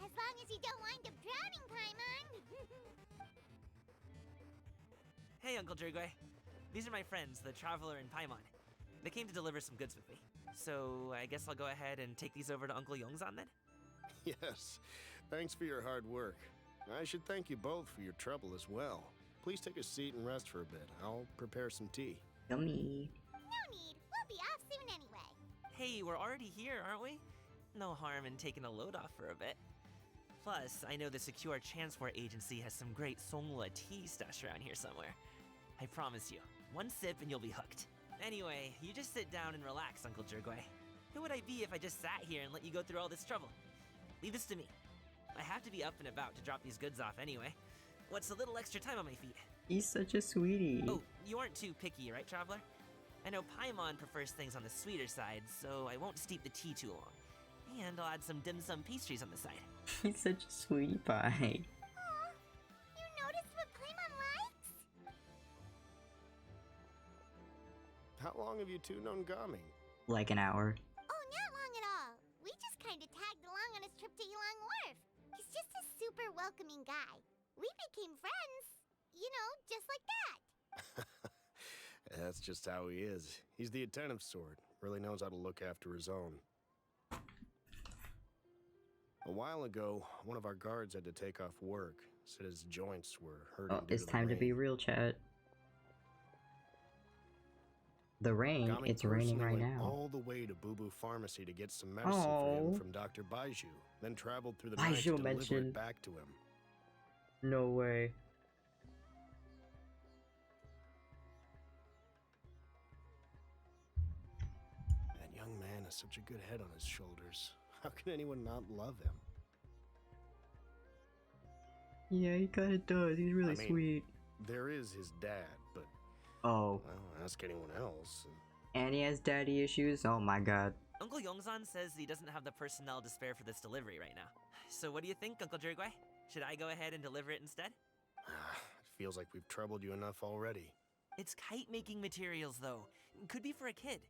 As long as you don't wind up drowning, Paimon. Hey, Uncle Jirgwe. These are my friends, the Traveler and Paimon. They came to deliver some goods with me. So, I guess I'll go ahead and take these over to Uncle Yongzan then? Yes, thanks for your hard work. I should thank you both for your trouble as well. Please take a seat and rest for a bit. I'll prepare some tea. Yummy. No need. We'll be off soon anyway. Hey, we're already here, aren't we? No harm in taking a load off for a bit. Plus, I know the Secure Transport Agency has some great Songhua tea stashed around here somewhere. I promise you, one sip and you'll be hooked. Anyway, you just sit down and relax, Uncle Jirgwe. Who would I be if I just sat here and let you go through all this trouble? Leave this to me. I have to be up and about to drop these goods off anyway. What's a little extra time on my feet? He's such a sweetie. Oh, you aren't too picky, right, Traveler? I know Paimon prefers things on the sweeter side, so I won't steep the tea too long. And I'll add some dim sum pastries on the side. He's such a sweetie pie. Aw, you noticed what Paimon likes? How long have you two known Gaming? Like an hour. Oh, not long at all. We just kind of tagged along on his trip to Ylang Wharf. He's just a super welcoming guy. We became friends. You know, just like that. That's just how he is. He's the attentive sort. Really knows how to look after his own. A while ago, one of our guards had to take off work. Said his joints were hurting. Oh, it's time to be real, chat. The rain, Gaming it's raining right went now. all the way to Boo Boo Pharmacy to get some medicine for him from Dr. Baiju, then traveled through the night to deliver it back to him. No way. That young man has such a good head on his shoulders. How can anyone not love him? Yeah, he kinda does. He's really sweet. There is his dad, but... Oh. Well, ask anyone else. And he has daddy issues? Oh my god. Uncle Yongzan says he doesn't have the personnel to spare for this delivery right now. So what do you think, Uncle Jirgwe? Should I go ahead and deliver it instead? It feels like we've troubled you enough already. It's kite-making materials, though. Could be for a kid.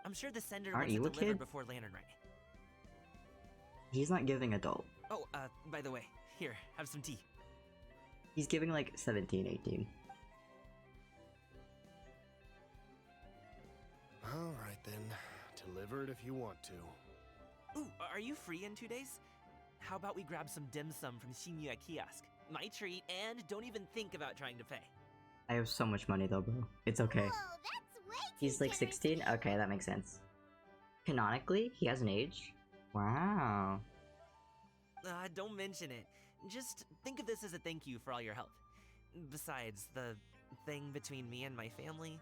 I'm sure the sender Aren't wants you it a delivered kid? before Lantern Rite. He's not giving adult. Oh, by the way, here, have some tea. He's giving like 17, 18. Alright then. Deliver it if you want to. Ooh, are you free in 2 days? How about we grab some dim sum from Shinya Kiosk? My treat, and don't even think about trying to pay. I have so much money though, bro. It's okay. Whoa, that's way too He's like generous. 16? Okay, that makes sense. Canonically, he has an age? Wow. Don't mention it. Just think of this as a thank you for all your help. Besides, the thing between me and my family,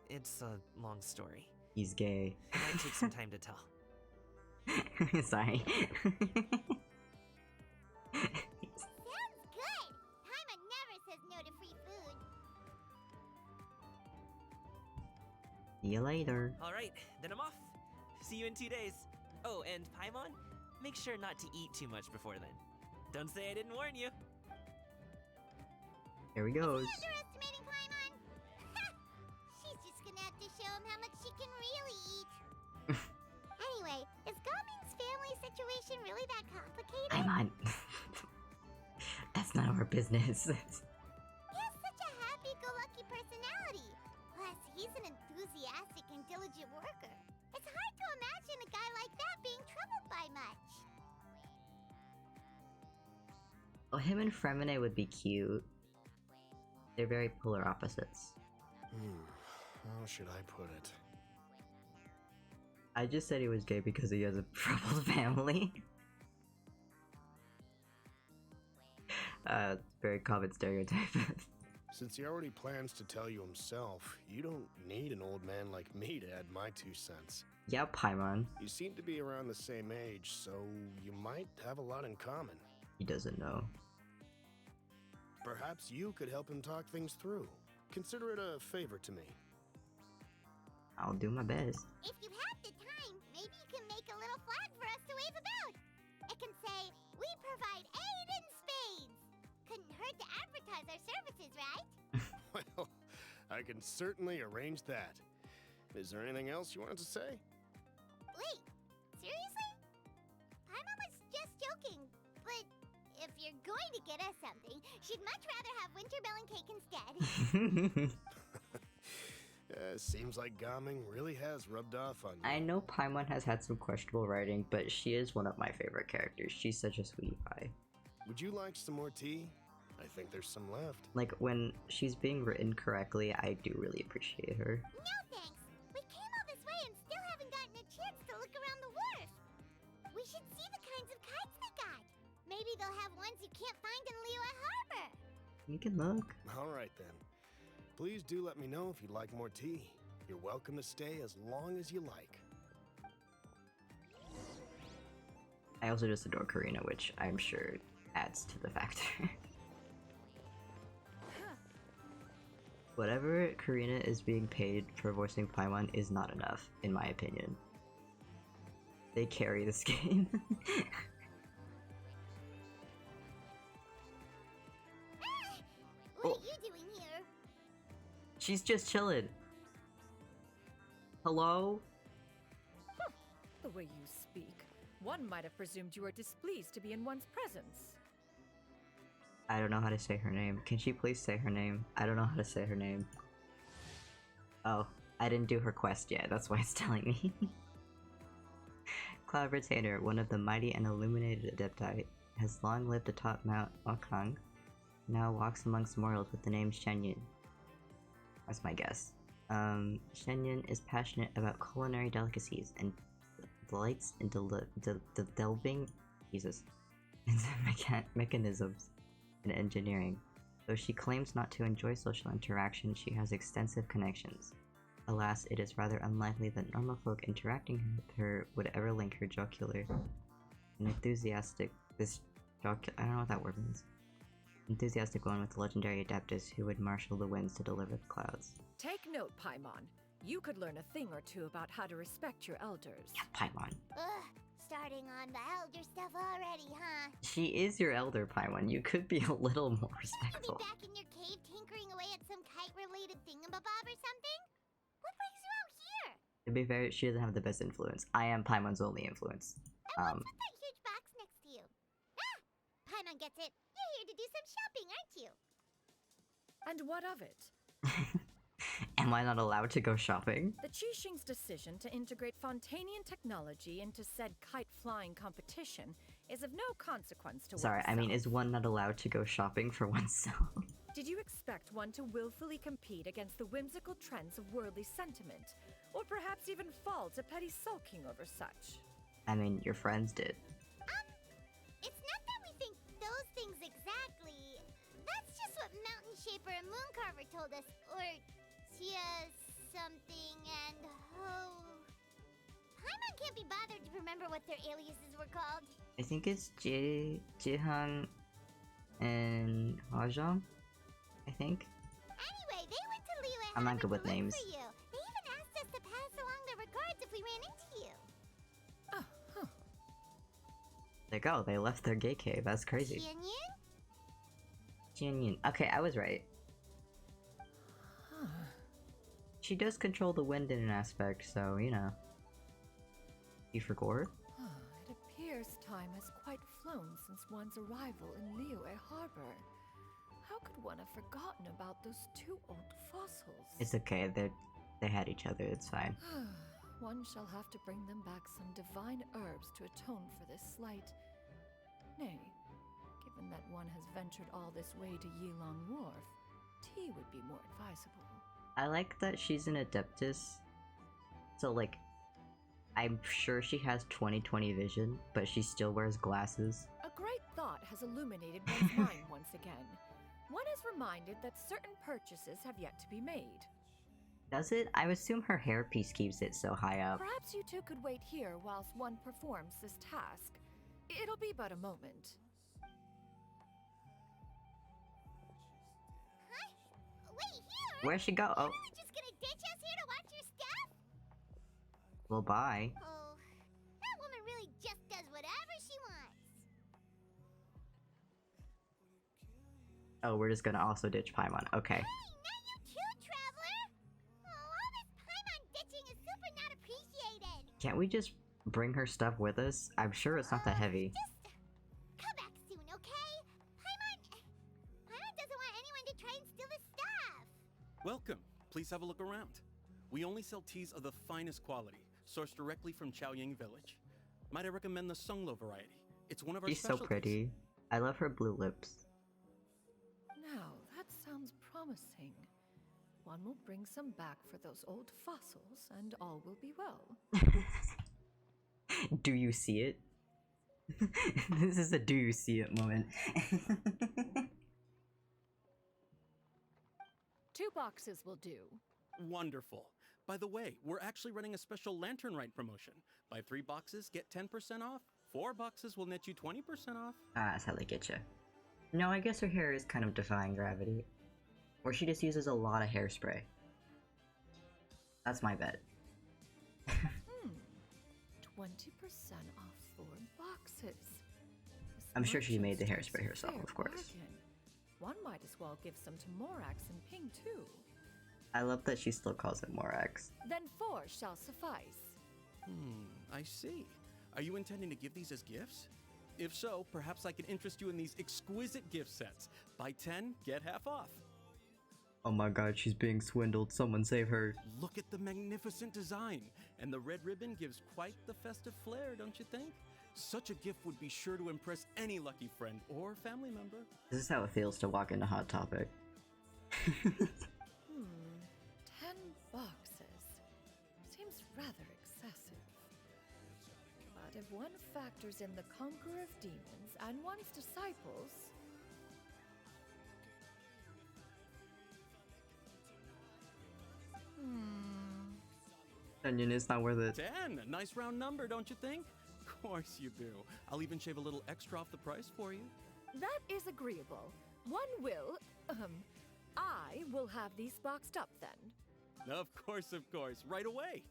it's a long story. He's gay. It might take some time to tell. Sorry. Sounds good. Paimon never says no to free food. See you later. Alright, then I'm off. See you in 2 days. Oh, and Paimon, make sure not to eat too much before then. Don't say I didn't warn you. Here he goes. Underestimating Paimon? She's just gonna have to show him how much she can really eat. Anyway, is Gaming's family such situation really that complicated? Paimon. That's none of our business. He has such a happy-go-lucky personality. Plus, he's an enthusiastic and diligent worker. It's hard to imagine a guy like that being troubled by much. Well, him and Fremine would be cute. They're very polar opposites. How should I put it? I just said he was gay because he has a troubled family. Very common stereotype. Since he already plans to tell you himself, you don't need an old man like me to add my 2 cents. Yeah, Paimon. You seem to be around the same age, so you might have a lot in common. He doesn't know. Perhaps you could help him talk things through. Consider it a favor to me. I'll do my best. If you have the time, maybe you can make a little flag for us to wave about. It can say, "We provide aid in spades." Couldn't hurt to advertise our services, right? Well, I can certainly arrange that. Is there anything else you wanted to say? Wait, seriously? Paimon was just joking, but if you're going to get us something, she'd much rather have wintermelon cake instead. Seems like Gaming really has rubbed off on you. I know Paimon has had some questionable writing, but she is one of my favorite characters. She's such a sweetie pie. Would you like some more tea? I think there's some left. Like, when she's being written correctly, I do really appreciate her. No thanks. We came all this way and still haven't gotten a chance to look around the wharf. We should see the kinds of kites they got. Maybe they'll have ones you can't find in Liyue Harbor. You can look. Alright then. Please do let me know if you'd like more tea. You're welcome to stay as long as you like. I also just adore Karina, which I'm sure adds to the factor. Whatever Karina is being paid for voicing Paimon is not enough, in my opinion. They carry this game. What are you doing here? She's just chilling. Hello? The way you speak, one might have presumed you were displeased to be in one's presence. I don't know how to say her name. Can she please say her name? I don't know how to say her name. Oh, I didn't do her quest yet, that's why it's telling me. Cloud Retainer, one of the mighty and illuminated Adepti, has long lived atop Mount Okang, now walks amongst mortals with the name Shenyan. That's my guess. Shenyan is passionate about culinary delicacies and delights in delving into mechanisms and engineering. Though she claims not to enjoy social interaction, she has extensive connections. Alas, it is rather unlikely that normal folk interacting with her would ever link her jocular and enthusiastic I don't know what that word means. Enthusiastic one with the legendary Adeptus who would marshal the winds to deliver the clouds. Take note, Paimon. You could learn a thing or two about how to respect your elders. Yeah, Paimon. Ugh, starting on the elder stuff already, huh? She is your elder, Paimon. You could be a little more respectful. You be back in your cave tinkering away at some kite-related thingamabob or something? What brings you out here? To be fair, she doesn't have the best influence. I am Paimon's only influence. And what's with that huge box next to you? Ah! Paimon gets it. You're here to do some shopping, aren't you? And what of it? Am I not allowed to go shopping? The Qixing's decision to integrate Fontanian technology into said kite-flying competition is of no consequence to Sorry, oneself. I mean, is one not allowed to go shopping for oneself? Did you expect one to willfully compete against the whimsical trends of worldly sentiment? Or perhaps even fall to petty sulking over such? I mean, your friends did. It's not that we think those things exactly. That's just what Mountain Shaper and Mooncarver told us. Or Tia something and Ho. Paimon can't be bothered to remember what their aliases were called. I think it's Jihan and Hwajong, I think. Anyway, they went to Liyue I'm not good Harbor with to look names. for you. They even asked us to pass along their regards if we ran into you. Oh, huh. There you go, they left their gay cave. That's crazy. Jianyin. Okay, I was right. She does control the wind in an aspect, so, you know. You forgot? It appears scarce time has quite flown since one's arrival in Liyue Harbor. How could one have forgotten about those two old fossils? It's okay, they had each other, it's fine. One shall have to bring them back some divine herbs to atone for this slight. Nay, given that one has ventured all this way to Yilong Wharf, tea would be more advisable. I like that she's an Adeptus, so like, I'm sure she has 20/20 vision, but she still wears glasses. A great thought has illuminated one's mind once again. One is reminded that certain purchases have yet to be made. Does it? I assume her hairpiece keeps it so high up. Perhaps you two could wait here whilst one performs this task. It'll be but a moment. Huh? Wait here? Where'd she go? Oh. You're really just gonna ditch us here to watch your stuff? Well, bye. Oh, that woman really just does whatever she wants. Oh, we're just gonna also ditch Paimon. Okay. Hey, not you too, traveler! Oh, all this Paimon ditching is super not appreciated. Can't we just bring her stuff with us? I'm sure it's not that heavy. Just come back soon, okay? Paimon doesn't want anyone to try and steal his stuff. Welcome. Please have a look around. We only sell teas of the finest quality, sourced directly from Chaoying Village. Might I recommend the Sunglo variety? It's one of our She's so specialties. pretty. I love her blue lips. Now, that sounds promising. One will bring some back for those old fossils, and all will be well. Do you see it? This is a do you see it moment. 2 boxes will do. Wonderful. By the way, we're actually running a special Lantern Rite promotion. Buy 3 boxes, get 10% off. 4 boxes will net you 20% off. Ah, that's how they get you. No, I guess her hair is kind of defying gravity. Or she just uses a lot of hairspray. That's my bet. 20% off 4 boxes. This I'm sure she made the merchant hairspray strikes a herself, fair of course. bargain. One might as well give some to Morax and Ping too. I love that she still calls it Morax. Then 4 shall suffice. I see. Are you intending to give these as gifts? If so, perhaps I can interest you in these exquisite gift sets. Buy 10, get half off. Oh my god, she's being swindled. Someone save her. Look at the magnificent design. And the red ribbon gives quite the festive flair, don't you think? Such a gift would be sure to impress any lucky friend or family member. This is how it feels to walk into Hot Topic. 10 boxes. Seems rather excessive. But if one factors in the Conqueror of Demons and one's disciples... Onion is not worth it. 10! A nice round number, don't you think? Of course you do. I'll even shave a little extra off the price for you. That is agreeable. One will, I will have these boxed up then. Of course, right away.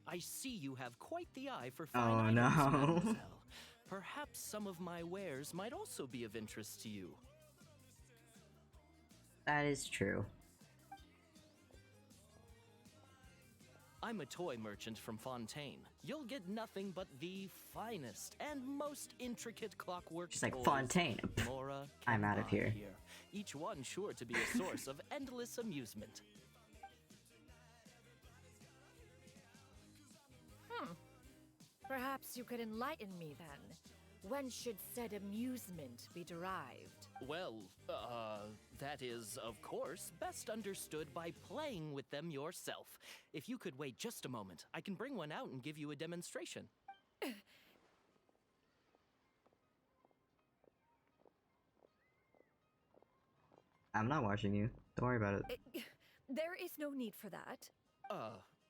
I see you have quite the eye for Oh, fine no. items, mademoiselle. Perhaps some of my wares might also be of interest to you. That is true. I'm a toy merchant from Fontaine. You'll get nothing but the finest and most intricate clockwork She's like, toys Fontaine. Mora I'm can out of buy here. Each one sure to be a source of endless amusement. Perhaps you could enlighten me then. When should said amusement be derived? Well, that is, of course, best understood by playing with them yourself. If you could wait just a moment, I can bring one out and give you a demonstration. I'm not watching you. Don't worry about it. There is no need for that.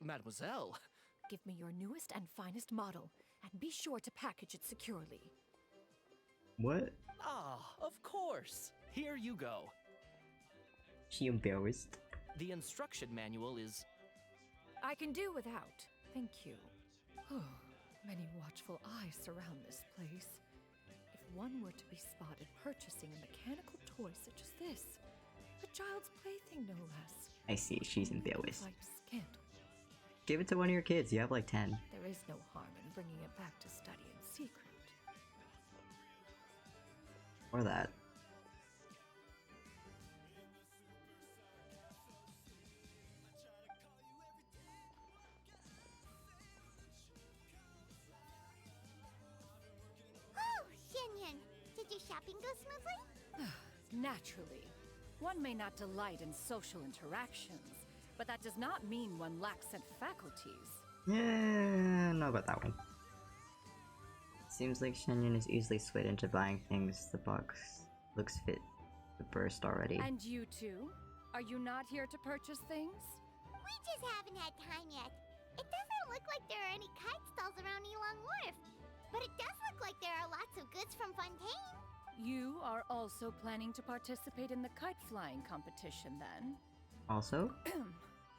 Mademoiselle. Give me your newest and finest model, and be sure to package it securely. What? Ah, of course. Here you go. She embarrassed. The instruction manual is... I can do without. Thank you. Oh, many watchful eyes surround this place. If one were to be spotted purchasing a mechanical toy such as this, a child's plaything no less. I see, she's embarrassed. Like scandal. Give it to one of your kids, you have like 10. There is no harm in bringing it back to study in secret. Or that. Oh, Xianyun, did your shopping go smoothly? Naturally. One may not delight in social interactions, but that does not mean one lacks in faculties. Yeah, know about that one. Seems like Shenyun is easily swayed into buying things. The box looks fit to burst already. And you too? Are you not here to purchase things? We just haven't had time yet. It doesn't look like there are any kite stalls around Elong Wharf, but it does look like there are lots of goods from Fontaine. You are also planning to participate in the kite flying competition then? Also?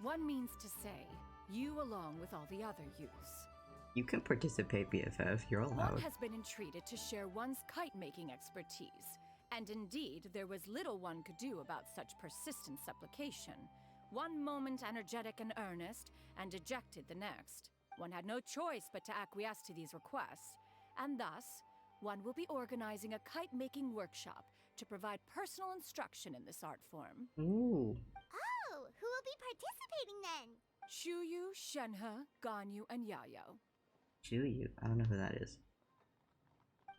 One means to say, you along with all the other youths. You can participate, BFF. You're allowed. One has been entreated to share one's kite-making expertise, and indeed, there was little one could do about such persistent supplication. One moment energetic and earnest, and dejected the next. One had no choice but to acquiesce to these requests, and thus, one will be organizing a kite-making workshop to provide personal instruction in this art form. Ooh. Oh, who will be participating then? Shuyu, Shenhe, Ganyu, and Yayo. Chuyu? I don't know who that is.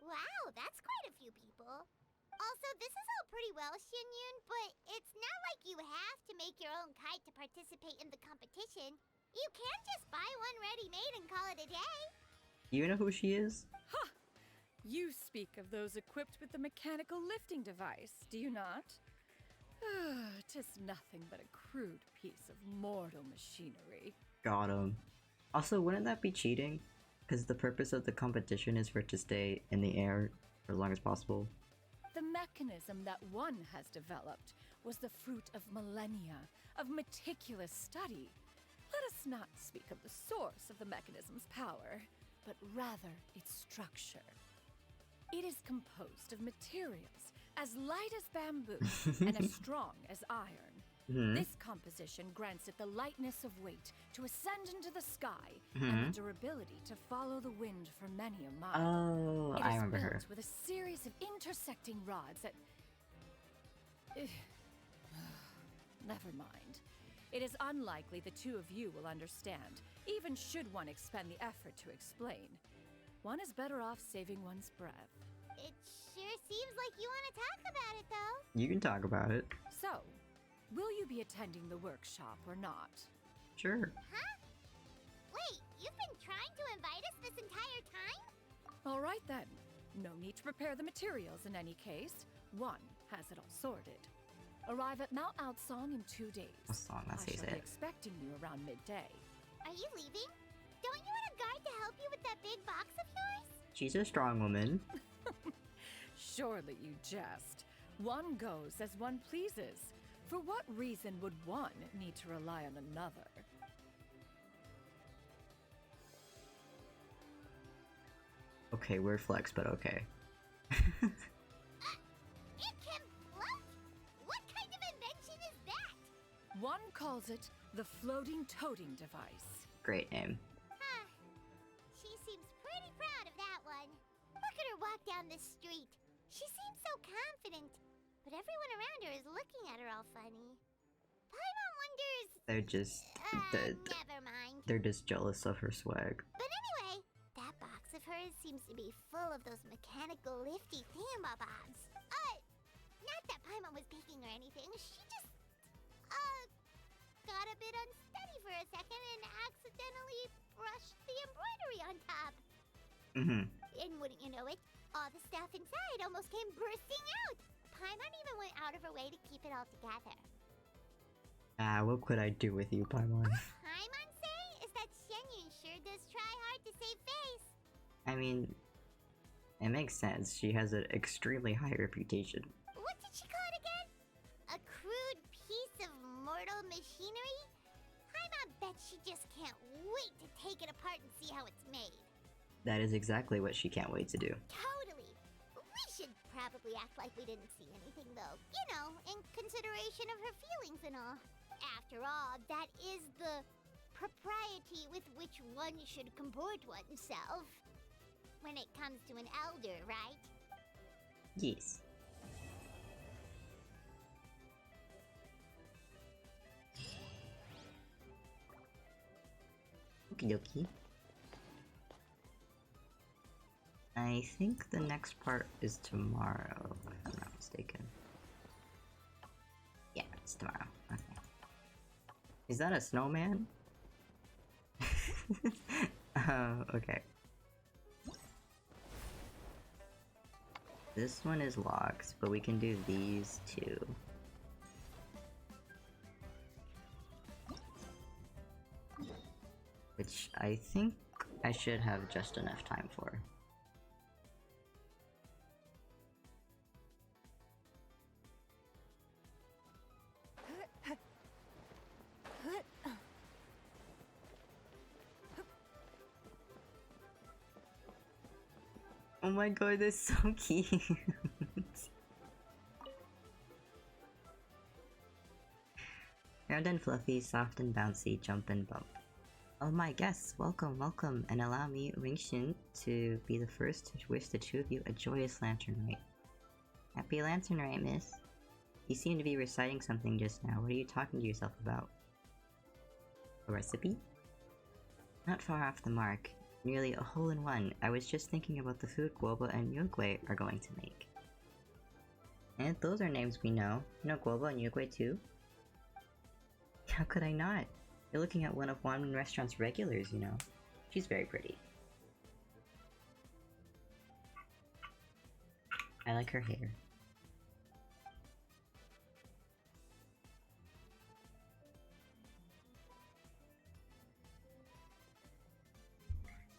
Wow, that's quite a few people. Also, this is all pretty well, Xianyun, but it's not like you have to make your own kite to participate in the competition. You can't just buy one ready-made and call it a day. You know who she is? Ha! You speak of those equipped with the mechanical lifting device, do you not? Tis nothing but a crude piece of mortal machinery. Got him. Also, wouldn't that be cheating? Because the purpose of the competition is for it to stay in the air for as long as possible. The mechanism that one has developed was the fruit of millennia of meticulous study. Let us not speak of the source of the mechanism's power, but rather its structure. It is composed of materials as light as bamboo and as strong as iron. This composition grants it the lightness of weight to ascend into the sky and the durability to follow the wind for many a mile. Oh, I remember her. It is built with a series of intersecting rods that... Never mind. It is unlikely the two of you will understand, even should one expend the effort to explain. One is better off saving one's breath. It sure seems like you want to talk about it, though. You can talk about it. So, will you be attending the workshop or not? Sure. Huh? Wait, you've been trying to invite us this entire time? All right then. No need to prepare the materials in any case. One has it all sorted. Arrive at Mount Outsong in 2 days. I shall be expecting you around midday. Are you leaving? Don't you want a guard to help you with that big box of yours? She's a strong woman. Surely you jest. One goes as one pleases. For what reason would one need to rely on another? Okay, weird flex, but okay. It can float? What kind of invention is that? One calls it the floating toting device. Great name. Huh. She seems pretty proud of that one. Look at her walk down the street. She seems so confident, but everyone around her is looking at her all funny. Paimon wonders... They're just... never mind. They're just jealous of her swag. But anyway, that box of hers seems to be full of those mechanical lifty thingamabobs. Not that Paimon was peeking or anything. She just... got a bit unsteady for a second and accidentally brushed the embroidery on top. And wouldn't you know it, all the stuff inside almost came bursting out. Paimon even went out of her way to keep it all together. What could I do with you, Paimon? Paimon say is that Xianyun sure does try hard to save face. I mean, it makes sense. She has an extremely high reputation. What did she call it again? A crude piece of mortal machinery? Paimon bet she just can't wait to take it apart and see how it's made. That is exactly what she can't wait to do. Totally. We should probably act like we didn't see anything, though. You know, in consideration of her feelings and all. After all, that is the propriety with which one should comport oneself. When it comes to an elder, right? Yes. Okie dokie. I think the next part is tomorrow, if I'm not mistaken. Yeah, it's tomorrow. Okay. Is that a snowman? Okay. This one is locked, but we can do these two. Which I think I should have just enough time for. Oh my god, that's so cute! Round and fluffy, soft and bouncy, jump and bump. Oh my guests, welcome, welcome, and allow me, Ringxin, to be the first to wish the two of you a joyous lantern rite. Happy lantern rite, miss. You seem to be reciting something just now. What are you talking to yourself about? A recipe? Not far off the mark. Nearly a hole-in-one. I was just thinking about the food Guoba and Yugui are going to make. And those are names we know. You know Guoba and Yugui too? How could I not? You're looking at one of Wanmin Restaurant's regulars, you know. She's very pretty. I like her hair.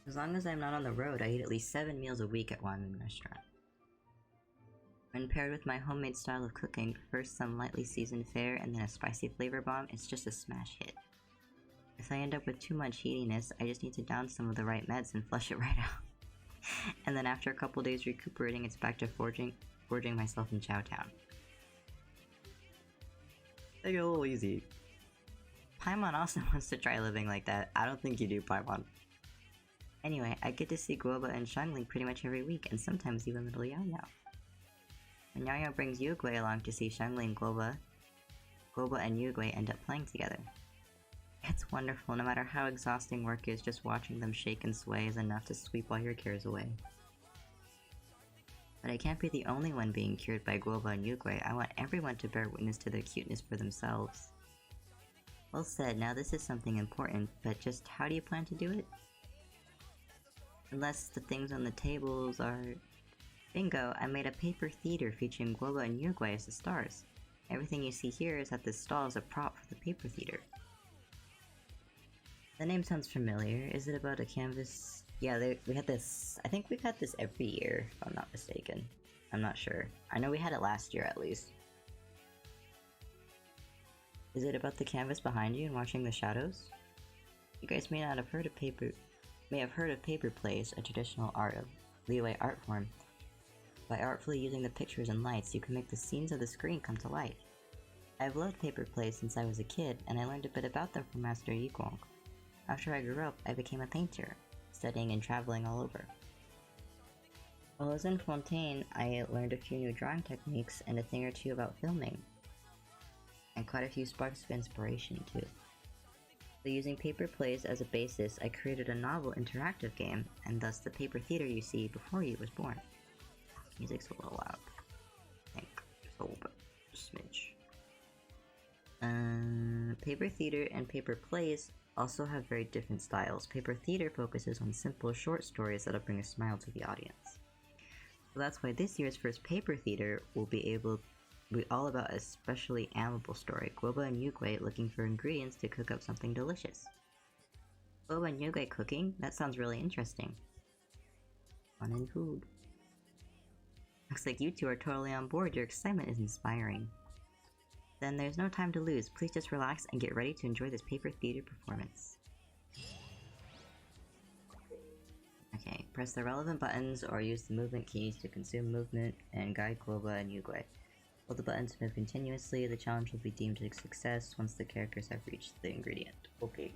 As long as I'm not on the road, I eat at least 7 meals a week at Wanmin Restaurant. When paired with my homemade style of cooking, first some lightly seasoned fare and then a spicy flavor bomb, it's just a smash hit. If I end up with too much heatiness, I just need to down some of the right meds and flush it right out. And then after a couple days recuperating, it's back to forging myself in Chowtown. Take it a little easy. Paimon also wants to try living like that. I don't think you do, Paimon. Anyway, I get to see Guoba and Xiangling pretty much every week, and sometimes even little Yao Yao. When Yao Yao brings Yugui along to see Xiangling, Guoba and Yugui end up playing together. It's wonderful. No matter how exhausting work is, just watching them shake and sway is enough to sweep all your cares away. But I can't be the only one being cured by Guoba and Yugui. I want everyone to bear witness to their cuteness for themselves. Well said. Now this is something important, but just how do you plan to do it? Unless the things on the tables are... Bingo! I made a paper theater featuring Guoba and Yugui as the stars. Everything you see here is at this stall as a prop for the paper theater. The name sounds familiar. Is it about a canvas? Yeah, we had this... I think we've had this every year, if I'm not mistaken. I'm not sure. I know we had it last year at least. Is it about the canvas behind you and watching the shadows? You guys may have heard of paper plays, a traditional leeway art form. By artfully using the pictures and lights, you can make the scenes of the screen come to life. I've loved paper plays since I was a kid, and I learned a bit about them from Master Yiguang. After I grew up, I became a painter, studying and traveling all over. While I was in Fontaine, I learned a few new drawing techniques and a thing or two about filming. And quite a few sparks of inspiration too. So using paper plays as a basis, I created a novel interactive game, and thus the paper theater you see before you was born. Music's a little loud. I think. Just a little bit. Just a smidge. Paper theater and paper plays also have very different styles. Paper theater focuses on simple short stories that'll bring a smile to the audience. So that's why this year's first paper theater will be all about a specially amiable story. Guoba and Yugui looking for ingredients to cook up something delicious. Guoba and Yugui cooking? That sounds really interesting. Fun and food. Looks like you two are totally on board. Your excitement is inspiring. Then there's no time to lose. Please just relax and get ready to enjoy this paper theater performance. Okay, press the relevant buttons or use the movement keys to consume movement and guide Guoba and Yugui. While the buttons move continuously, the challenge will be deemed a success once the characters have reached the ingredient. Okay.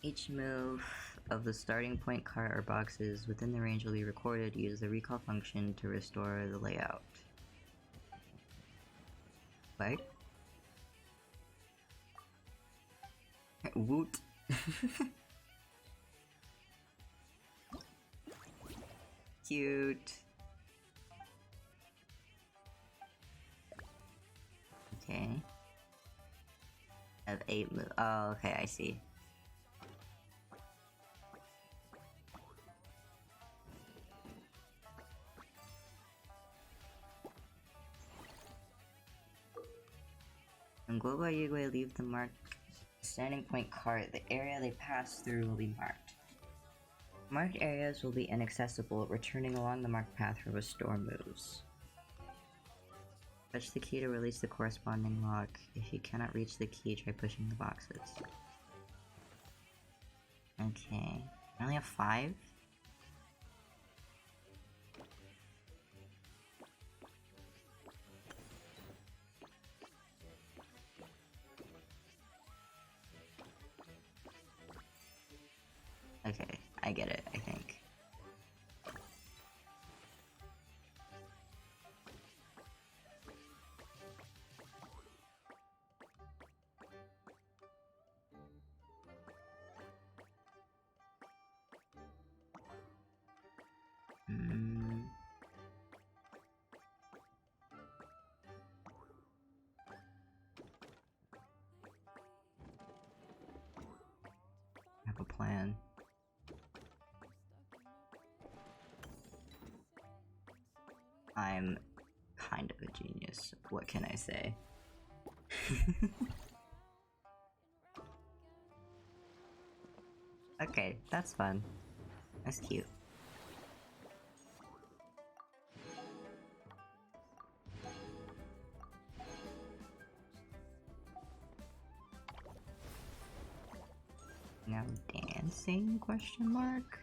Each move of the starting point cart or boxes within the range will be recorded. Use the recall function to restore the layout. What? Woot. Cute. Okay. I have 8 moves. Oh, okay, I see. When Global Yugwe leave the marked standing point cart, the area they pass through will be marked. Marked areas will be inaccessible. Returning along the marked path for restore moves. Touch the key to release the corresponding lock. If you cannot reach the key, try pushing the boxes. Okay. I only have 5? Okay, I get it, I think. I have a plan. I'm kind of a genius. What can I say? Okay, that's fun. That's cute. Now dancing? Question mark?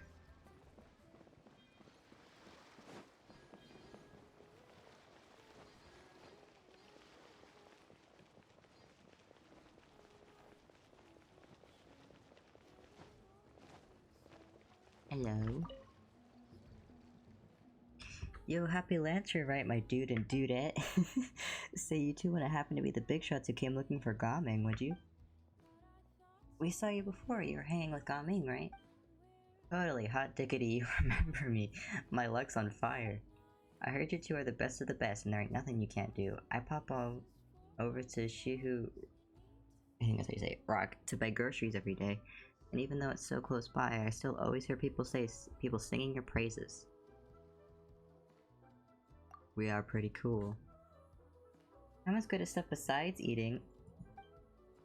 Hello. Yo, happy Lantern, right, my dude and dudette? Say you two wouldn't happen to be the big shots who came looking for Gaming, would you? We saw you before. You were hanging with Gaming, right? Totally, hot diggity, you remember me. My luck's on fire. I heard you two are the best of the best and there ain't nothing you can't do. I pop all over to Shihu... I think that's how you say it, Rock, to buy groceries every day. And even though it's so close by, I still always hear people singing your praises. We are pretty cool. Paimon's good at stuff besides eating.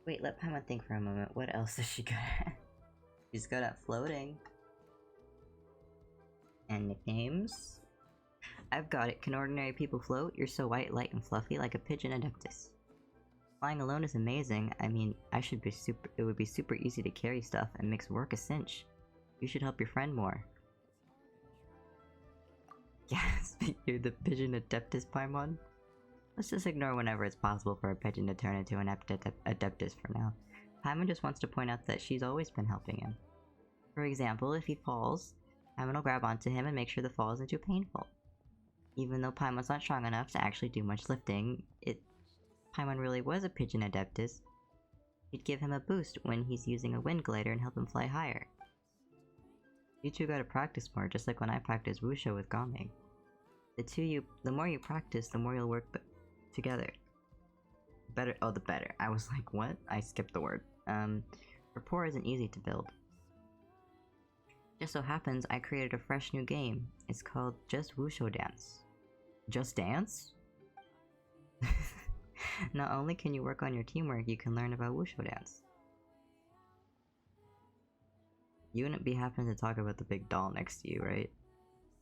Wait, let Paimon think for a moment. What else is she good at? She's good at floating. And nicknames? I've got it. Can ordinary people float? You're so white, light, and fluffy like a pigeon adeptus. Flying alone is amazing. I mean, it would be super easy to carry stuff and makes work a cinch. You should help your friend more. Yes, you're the pigeon adeptus, Paimon? Let's just ignore whenever it's possible for a pigeon to turn into an adeptus for now. Paimon just wants to point out that she's always been helping him. For example, if he falls, Paimon will grab onto him and make sure the fall isn't too painful. Even though Paimon's not strong enough to actually do much lifting, Paimon really was a pigeon adeptus, he'd give him a boost when he's using a wind glider and help him fly higher. You two gotta practice more, just like when I practice Wushu with Gaming. The more you practice, the more you'll work together. The better. I was like, what? I skipped the word. Rapport isn't easy to build. Just so happens I created a fresh new game. It's called Just Wushu Dance. Just Dance? Not only can you work on your teamwork, you can learn about Wushu Dance. You wouldn't be happening to talk about the big doll next to you, right?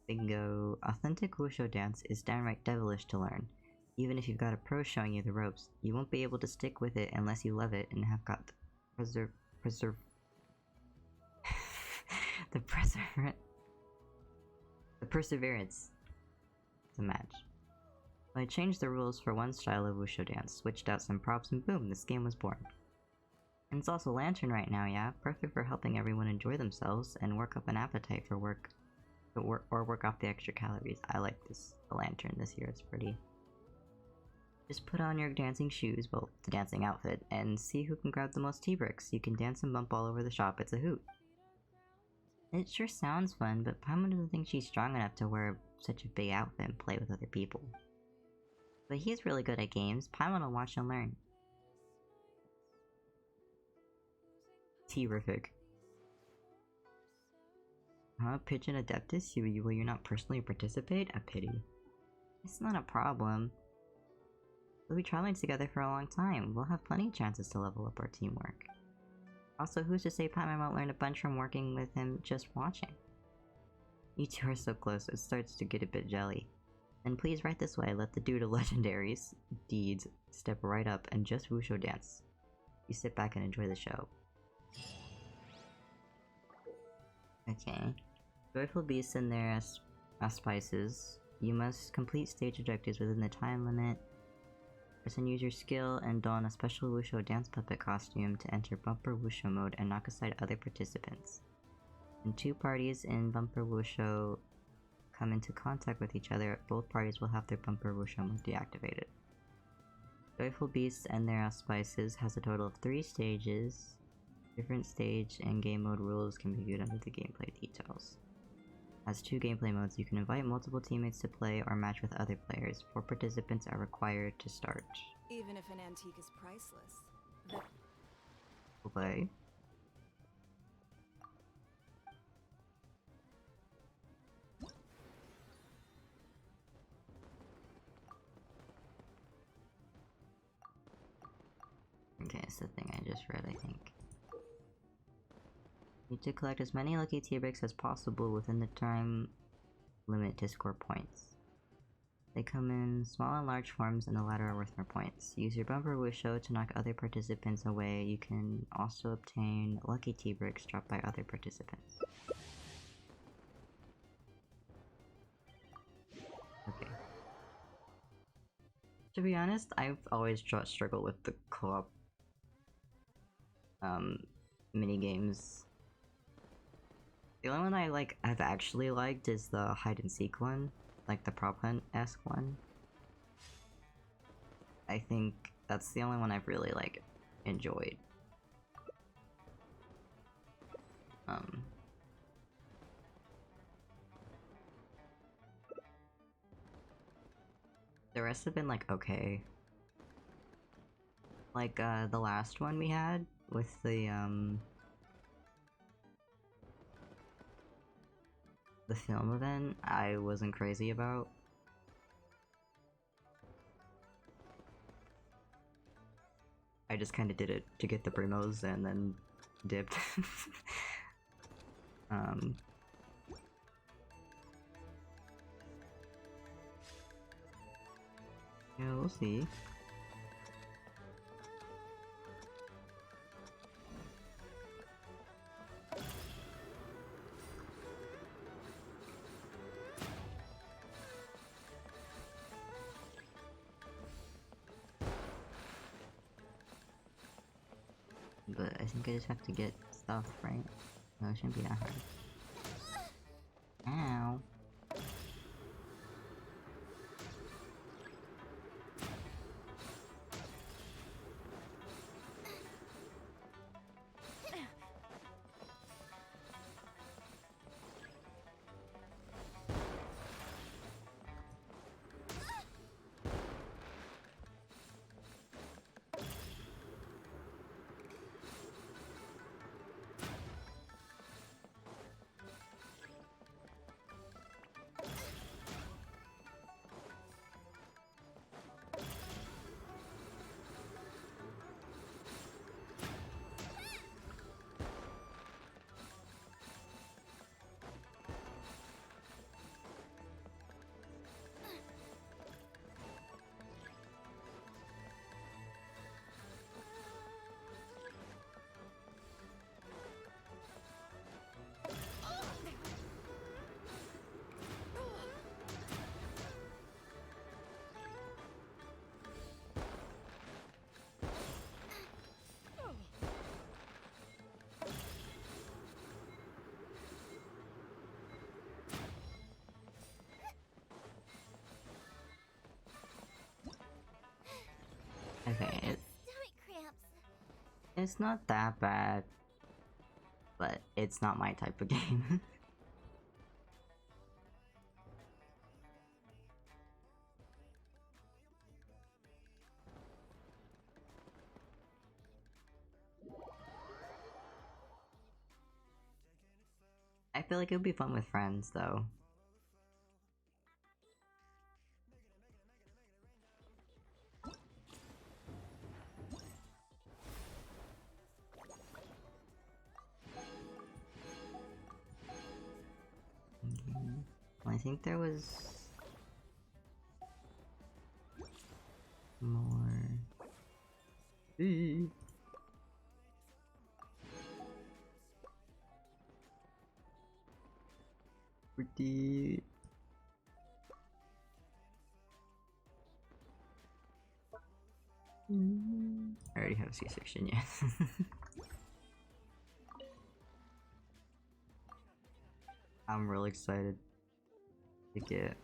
Bingo. Authentic Wushu Dance is downright devilish to learn. Even if you've got a pro showing you the ropes, you won't be able to stick with it unless you love it and have got the perseverance to match. I changed the rules for one style of Wushu Dance, switched out some props, and boom, this game was born. And it's also Lantern right now, yeah? Perfect for helping everyone enjoy themselves and work up an appetite for work. Or work off the extra calories. I like this Lantern this year, it's pretty. Just put on your dancing shoes, well, the dancing outfit, and see who can grab the most T-bricks. You can dance and bump all over the shop, it's a hoot. It sure sounds fun, but Paimon doesn't think she's strong enough to wear such a big outfit and play with other people. But he's really good at games. Paimon will watch and learn. Terrific. Huh? Pigeon Adeptus? Will you not personally participate? A pity. It's not a problem. We'll be traveling together for a long time. We'll have plenty of chances to level up our teamwork. Also, who's to say Paimon won't learn a bunch from working with him just watching? You two are so close, it starts to get a bit jelly. And please right this way, let the dude of legendaries deeds step right up and just wushu dance. You sit back and enjoy the show. Okay. Joyful beasts and their spices. You must complete stage objectives within the time limit. Person use your skill and don a special wushu dance puppet costume to enter bumper wushu mode and knock aside other participants. When two parties in bumper wushu come into contact with each other, both parties will have their bumper wushu mode deactivated. Joyful Beasts and their spices has a total of 3 stages. Different stage and game mode rules can be viewed under the gameplay details. Has 2 gameplay modes. You can invite multiple teammates to play or match with other players. 4 participants are required to start. Even if an antique is priceless, Play. Okay, it's the thing I just read, I think. Need to collect as many lucky T-bricks as possible within the time limit to score points. They come in small and large forms, and the latter are worth more points. Use your bumper wushu to knock other participants away. You can also obtain lucky T-bricks dropped by other participants. Okay. To be honest, I've always struggled with the co-op minigames. The only one I've actually liked is the hide and seek one, like the prop hunt-esque one. I think that's the only one I've really enjoyed. The rest have been okay. The last one we had with the film event, I wasn't crazy about. I just kinda did it to get the primos and then dipped. Yeah, we'll see. But I think I just have to get stuff, right? No, it shouldn't be that hard. Ow. It's not that bad, but it's not my type of game. I feel like it would be fun with friends, though. I think there was more. Pretty. I already have C-section, yes. I'm really excited to get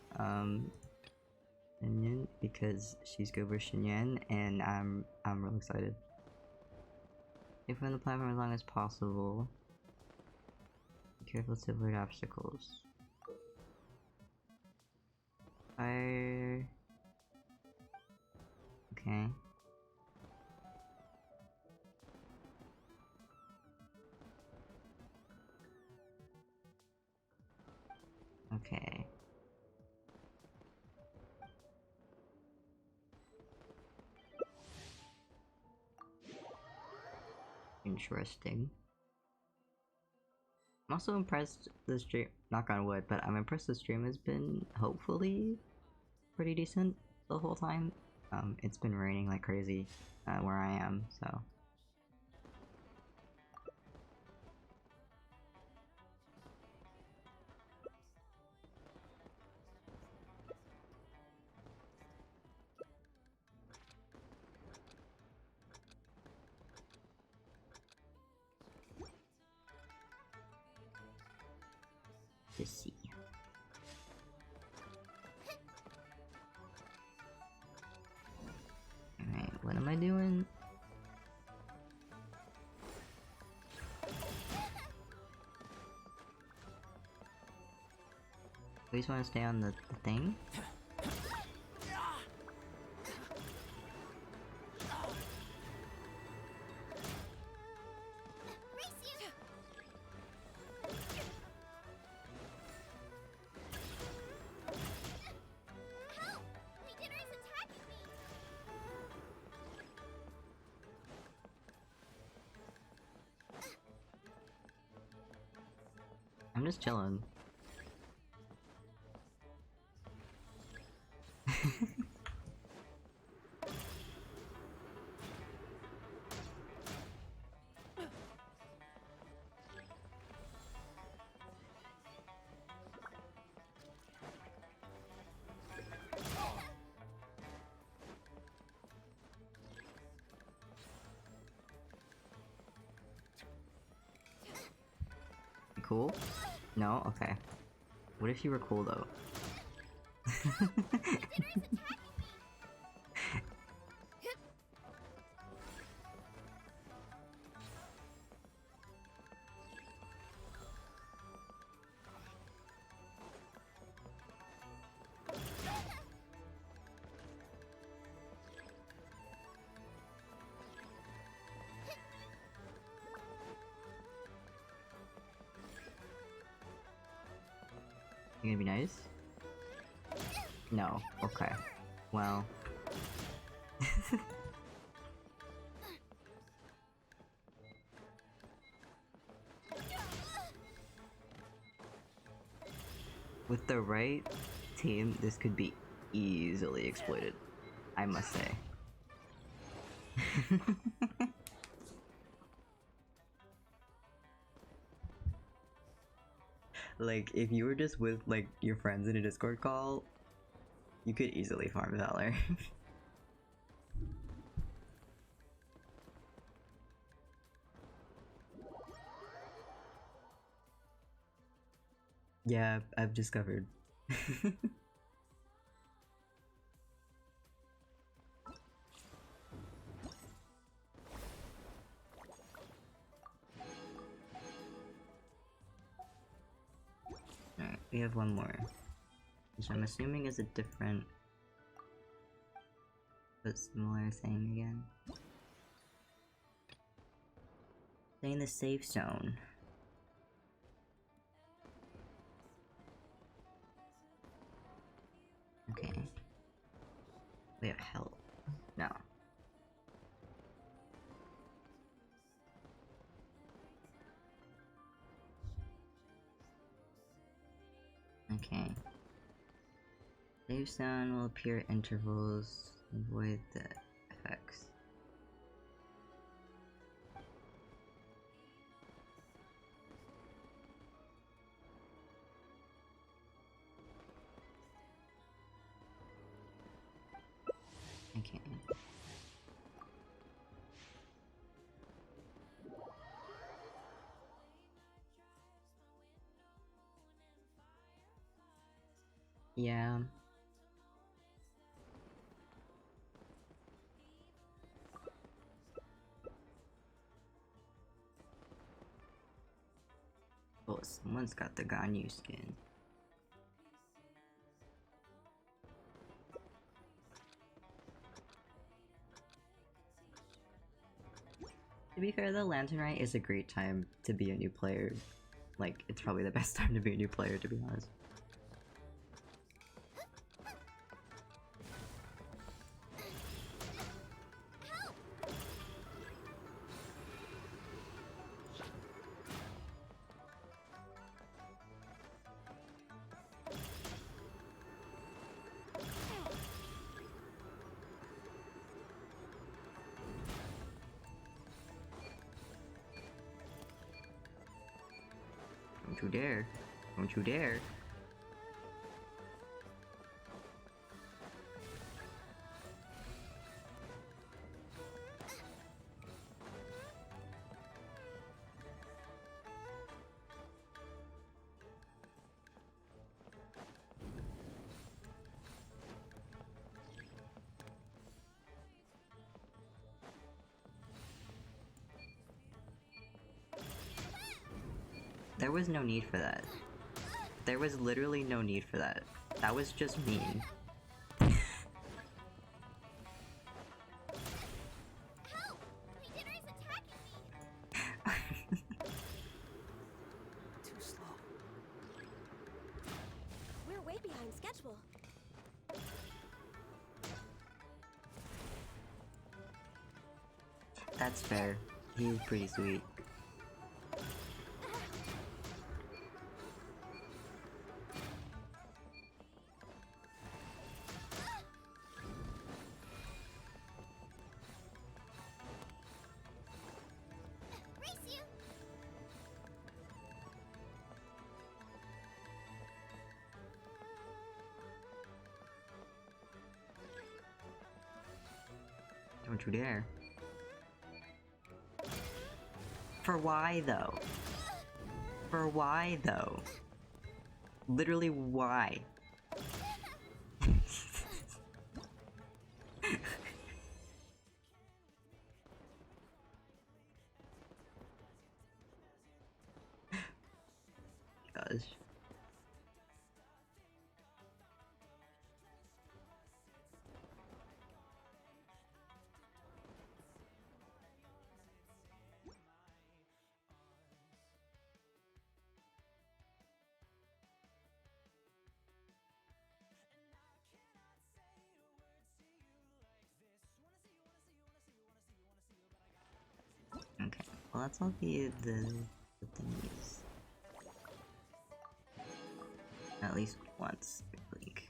Shinyan because she's good with Shinyan, and I'm really excited. If on the platform as long as possible. Be careful to avoid obstacles. Fire. Okay. Okay. Interesting. I'm also impressed the stream, knock on wood, but I'm impressed the stream has been, hopefully, pretty decent the whole time. It's been raining like crazy where I am, so. Let's see. Alright, what am I doing? We just want to stay on the thing? I'm just chilling. Cool? No? Okay. What if you were cool though? You gonna be nice? No. Okay. Well. With the right team, this could be easily exploited, I must say. Like, if you were just with, like, your friends in a Discord call, you could easily farm Valor. Yeah, I've discovered. we have one more, which I'm assuming is a different but similar thing again. Stay in the safe zone. Okay. We have help. No. Okay. Safe zone will appear at intervals. Avoid the effects. Okay. Yeah. Oh, someone's got the Ganyu skin. To be fair, the Lantern Rite is a great time to be a new player. Like, it's probably the best time to be a new player, to be honest. Don't you dare. Don't you dare. There was no need for that. There was literally no need for that. That was just mean. Too slow. We're way behind schedule. That's fair. He's pretty sweet. Don't you dare. For why, though? For why, though? Literally, why? Gosh. Okay, well that's all the thingies. At least once, I think.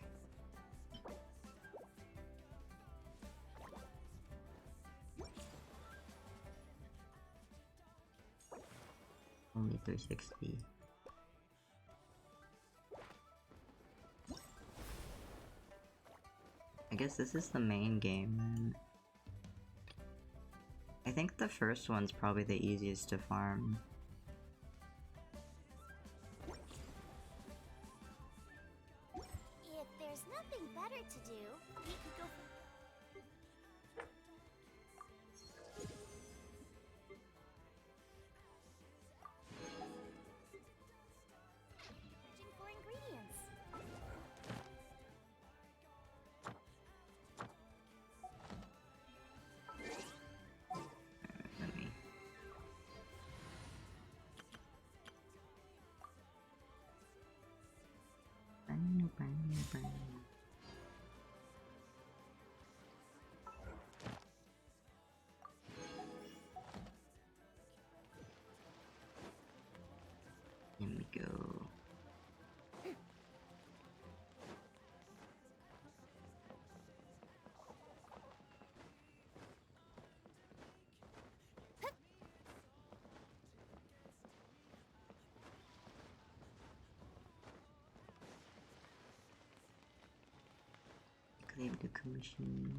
Only 360. I guess this is the main game then. I think the first one's probably the easiest to farm. If there's nothing better to do, we could go. Searching for ingredients. go. Claim the commission.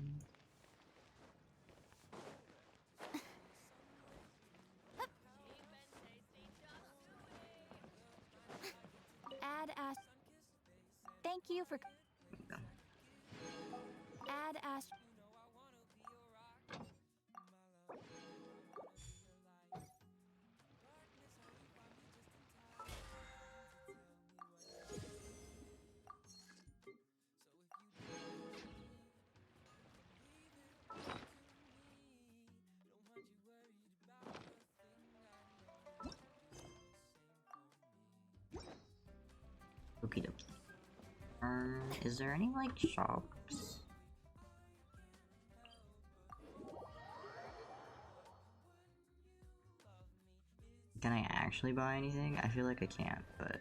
Add Ash. Thank you for. Add Ash. Okie dokie. Is there any like shops? Can I actually buy anything? I feel like I can't, but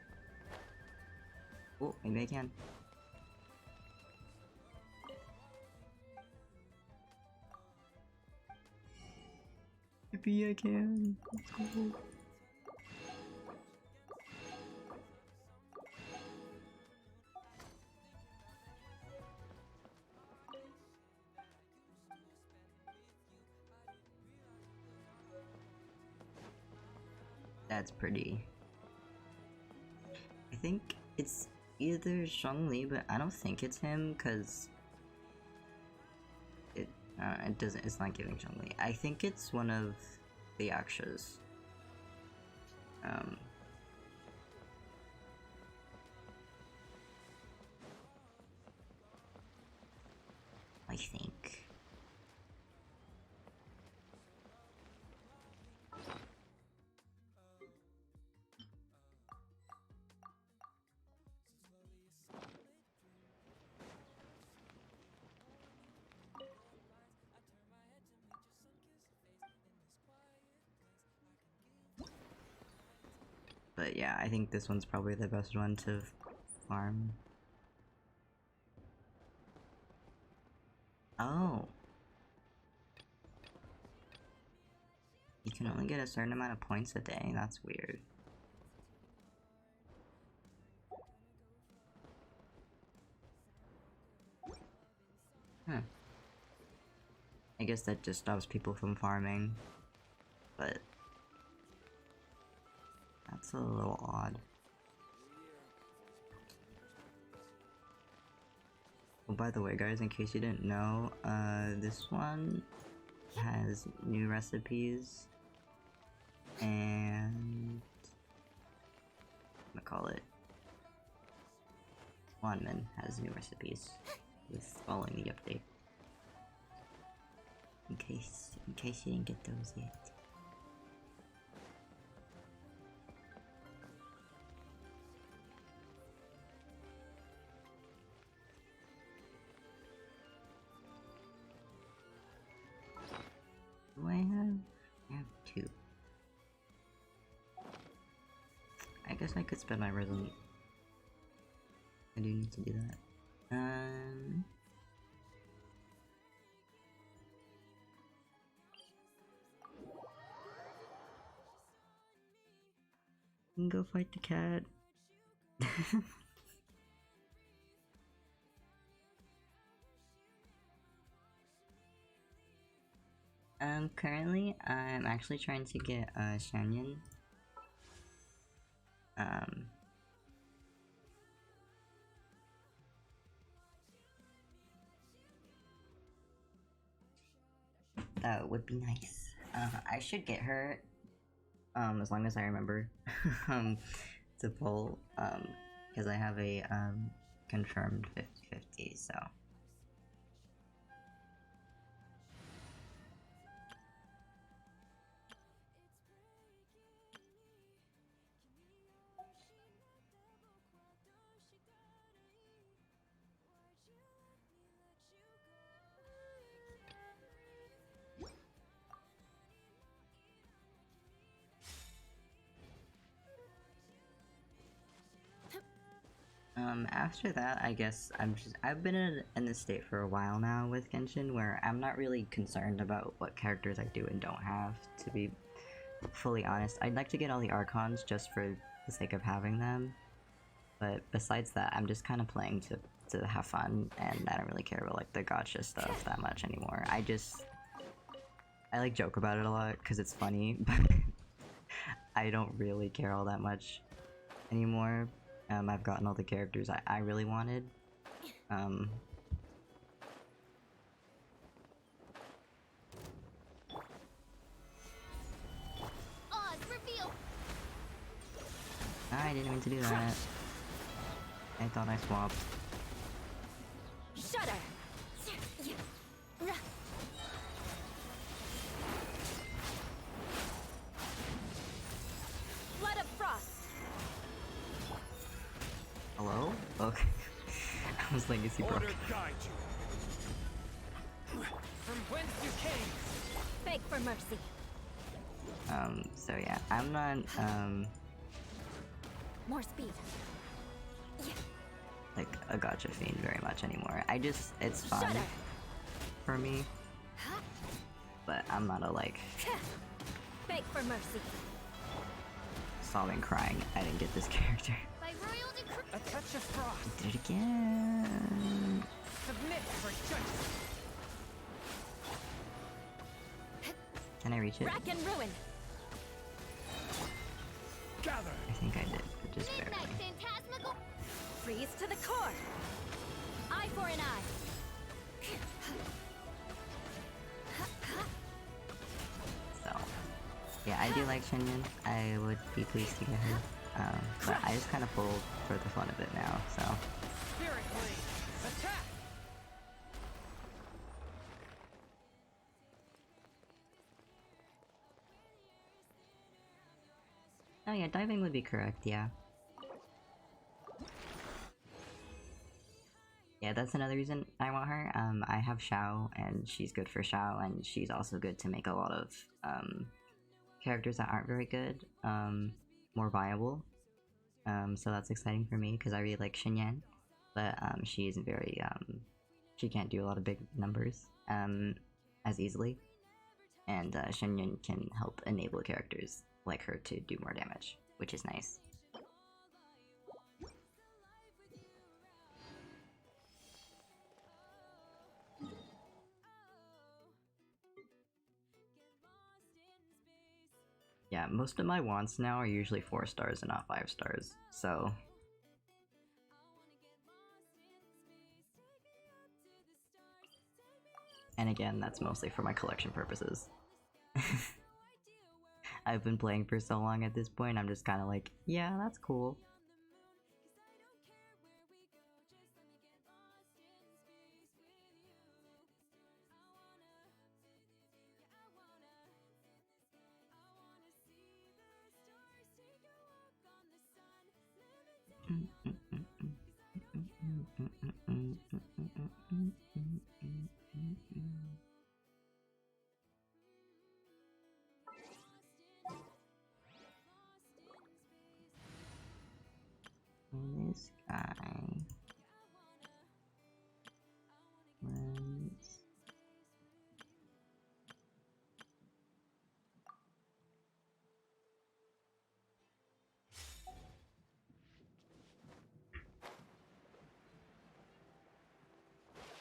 oh, maybe I can. Maybe I can. Let's go. That's pretty. I think it's either Zhongli, but I don't think it's him because it doesn't. It's not giving Zhongli. I think it's one of the Yakshas. I think. But yeah, I think this one's probably the best one to farm. Oh. You can only get a certain amount of points a day, that's weird. Huh. I guess that just stops people from farming, but that's a little odd. Oh, by the way, guys, in case you didn't know, this one has new recipes, and I'm gonna call it Wanman has new recipes with following the update. In case you didn't get those yet. Do I have? I have 2. I guess I could spend my resolute. I do need to do that. You can go fight the cat. Currently, I'm actually trying to get, Shanyan. That would be nice. I should get her, as long as I remember, to pull, because I have a, confirmed 50-50, so. After that, I guess I've been in this state for a while now with Genshin, where I'm not really concerned about what characters I do and don't have, to be fully honest. I'd like to get all the Archons just for the sake of having them, but besides that, I'm just kind of playing to have fun, and I don't really care about like the gotcha stuff that much anymore. I like joke about it a lot because it's funny, but I don't really care all that much anymore. I've gotten all the characters I really wanted. I didn't mean to do that. I thought I swapped. Shudder! Flood of frost! Hello? Okay. I was like, is he broken? Guide you. From whence you came. Beg for mercy. So yeah, I'm not, More speed. like a gotcha fiend very much anymore. It's fun for me, but I'm not a like Beg for mercy. sobbing crying I didn't get this character. By royal decree. A touch of frost. Did it again. Submit for judgment. Can I reach it? Rack and ruin. Gather. I think I did, but just barely. Midnight phantasmical. Freeze to the core. Eye for an eye. So yeah, I do like Shinyan. I would be pleased to get her. But I just kind of pulled for the fun of it now, so. Spirit blade. Attack. Oh yeah, diving would be correct, yeah. Yeah, that's another reason I want her. I have Xiao, and she's good for Xiao, and she's also good to make a lot of characters that aren't very good more viable. So that's exciting for me, because I really like Xinyan, but she isn't very, she can't do a lot of big numbers as easily, and Xinyan can help enable characters like her to do more damage, which is nice. Yeah, most of my wants now are usually 4 stars and not 5 stars, so. And again, that's mostly for my collection purposes. I've been playing for so long at this point, I'm just kind of like, yeah, that's cool. This guy was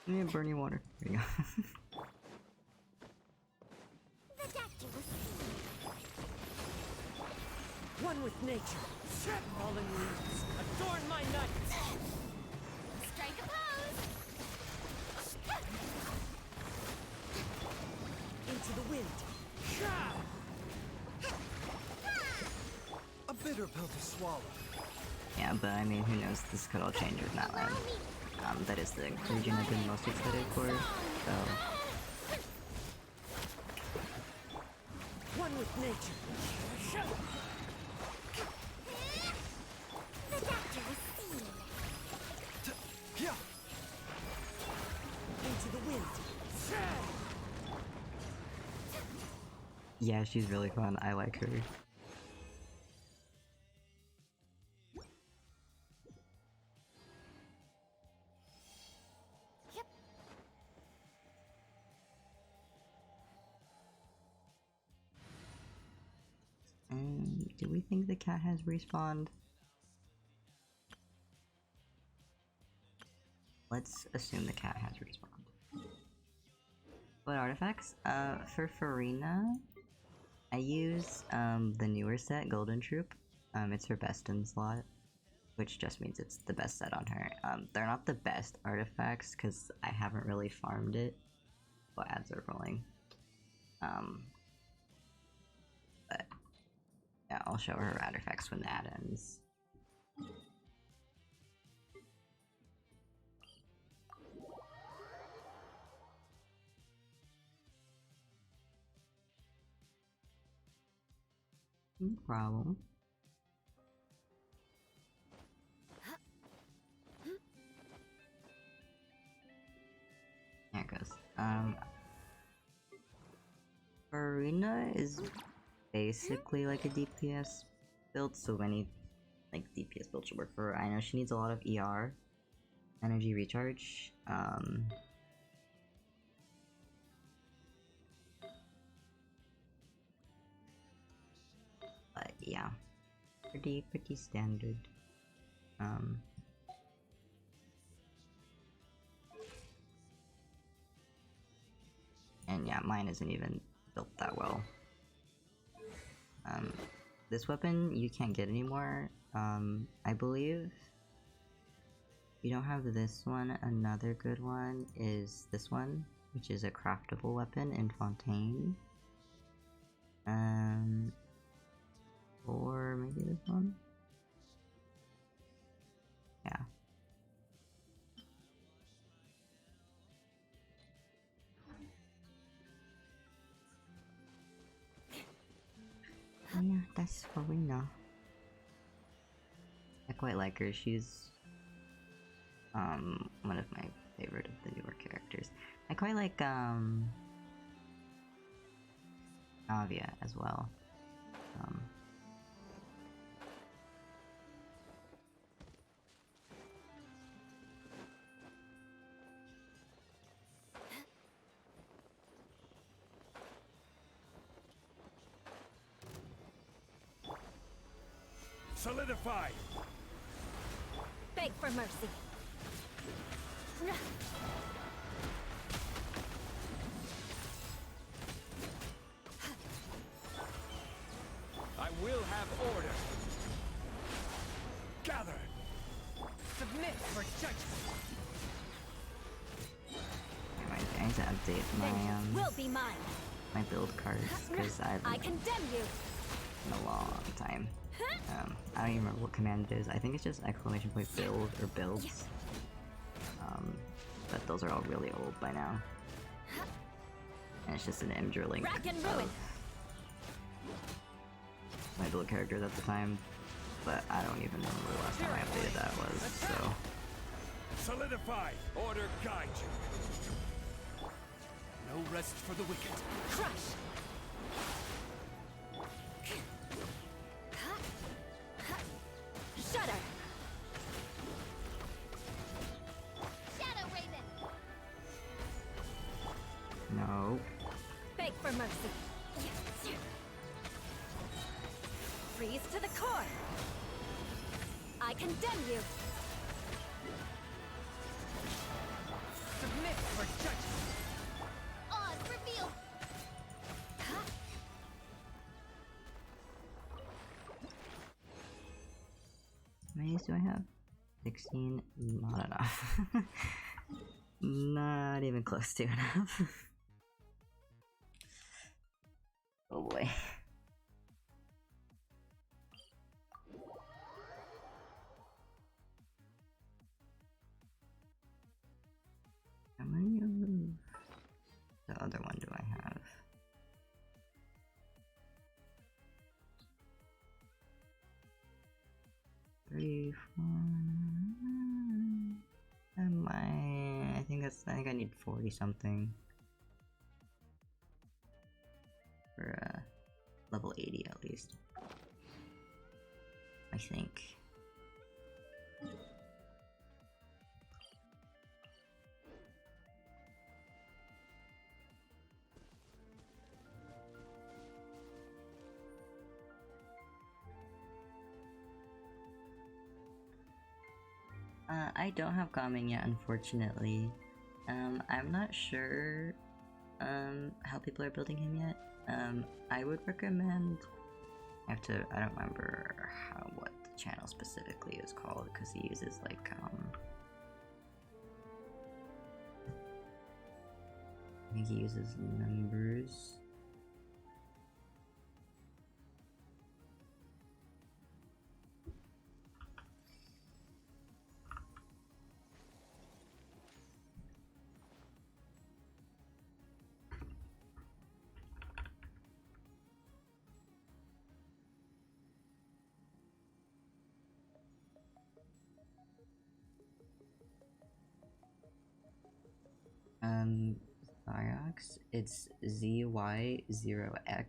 yeah, burn your water. There you go. One with nature. Fallen leaves. Adorn my night. Strike a pose. Into the wind. A bitter pill to swallow. Yeah, but I mean, who knows? This could all change with Natland. That is the region I've been most excited for, so. One with nature. The doctor was seen. Into the wind. Yeah, she's really fun. I like her. Do we think the cat has respawned? Let's assume the cat has respawned. What artifacts? For Farina, I use the newer set, Golden Troop. It's her best in slot, which just means it's the best set on her. They're not the best artifacts because I haven't really farmed it. Well, ads are rolling. But yeah, I'll show her artifacts when the ad ends. No problem. There it goes. Arena is basically like a DPS build, so any like DPS build should work for her. I know she needs a lot of ER, energy recharge. But yeah, pretty standard. And yeah, mine isn't even built that well. This weapon you can't get anymore. I believe you don't have this one. Another good one is this one, which is a craftable weapon in Fontaine. Or maybe this one? Yeah. Yeah, that's Farina. I quite like her. She's one of my favorite of the newer characters. I quite like Navia as well. Solidify! Beg for mercy. I will have order. Gather. Submit for judgment. I need to update my will be mine. my build cards because I haven't condemn you in a long time. I don't even remember what command it is. I think it's just exclamation point build or builds. But those are all really old by now. And it's just an M drilling of my build characters at the time. But I don't even remember the last time I updated that was, so. Solidify! Order guide you. No rest for the wicked. Crush! Shudder! Shadow Raven! No. Beg for mercy. Freeze to the core! I condemn you! Submit for judgment! On, reveal! How many do I have? 16? Not enough. Not even close to enough. Oh boy. How many of the other one do I have? Three, four. I think I need 40 something for level 80 at least. I think. I don't have Gaming yet, unfortunately. I'm not sure how people are building him yet. I would recommend. I don't remember what the channel specifically is called because he uses like I think he uses numbers. Thyrox, it's ZY0X.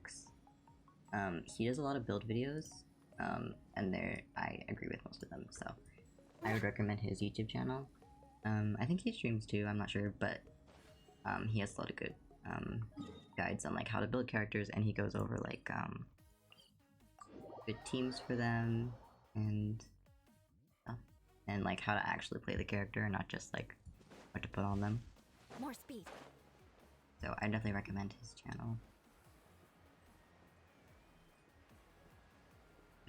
He does a lot of build videos, and I agree with most of them, so I would recommend his YouTube channel. I think he streams too, I'm not sure, but he has a lot of good guides on like how to build characters, and he goes over like good teams for them and stuff, and like how to actually play the character and not just like what to put on them. More speed. So I definitely recommend his channel.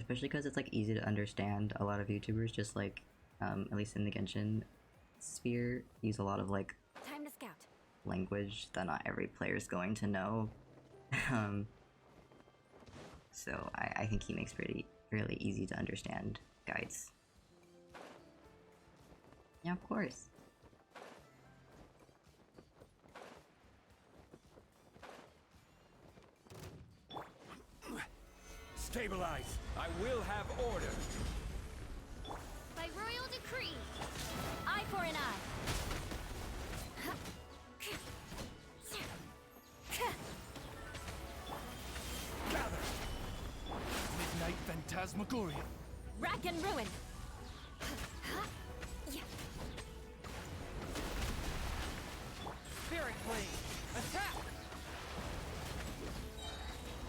Especially because it's like easy to understand. A lot of YouTubers just like, at least in the Genshin sphere, use a lot of like Time to scout. language that not every player is going to know. So I think he makes really easy to understand guides. Yeah, of course. Stabilize! I will have order! By royal decree! Eye for an eye! Gather! Midnight Phantasmagoria! Rack and ruin! Spirit Blade! Attack!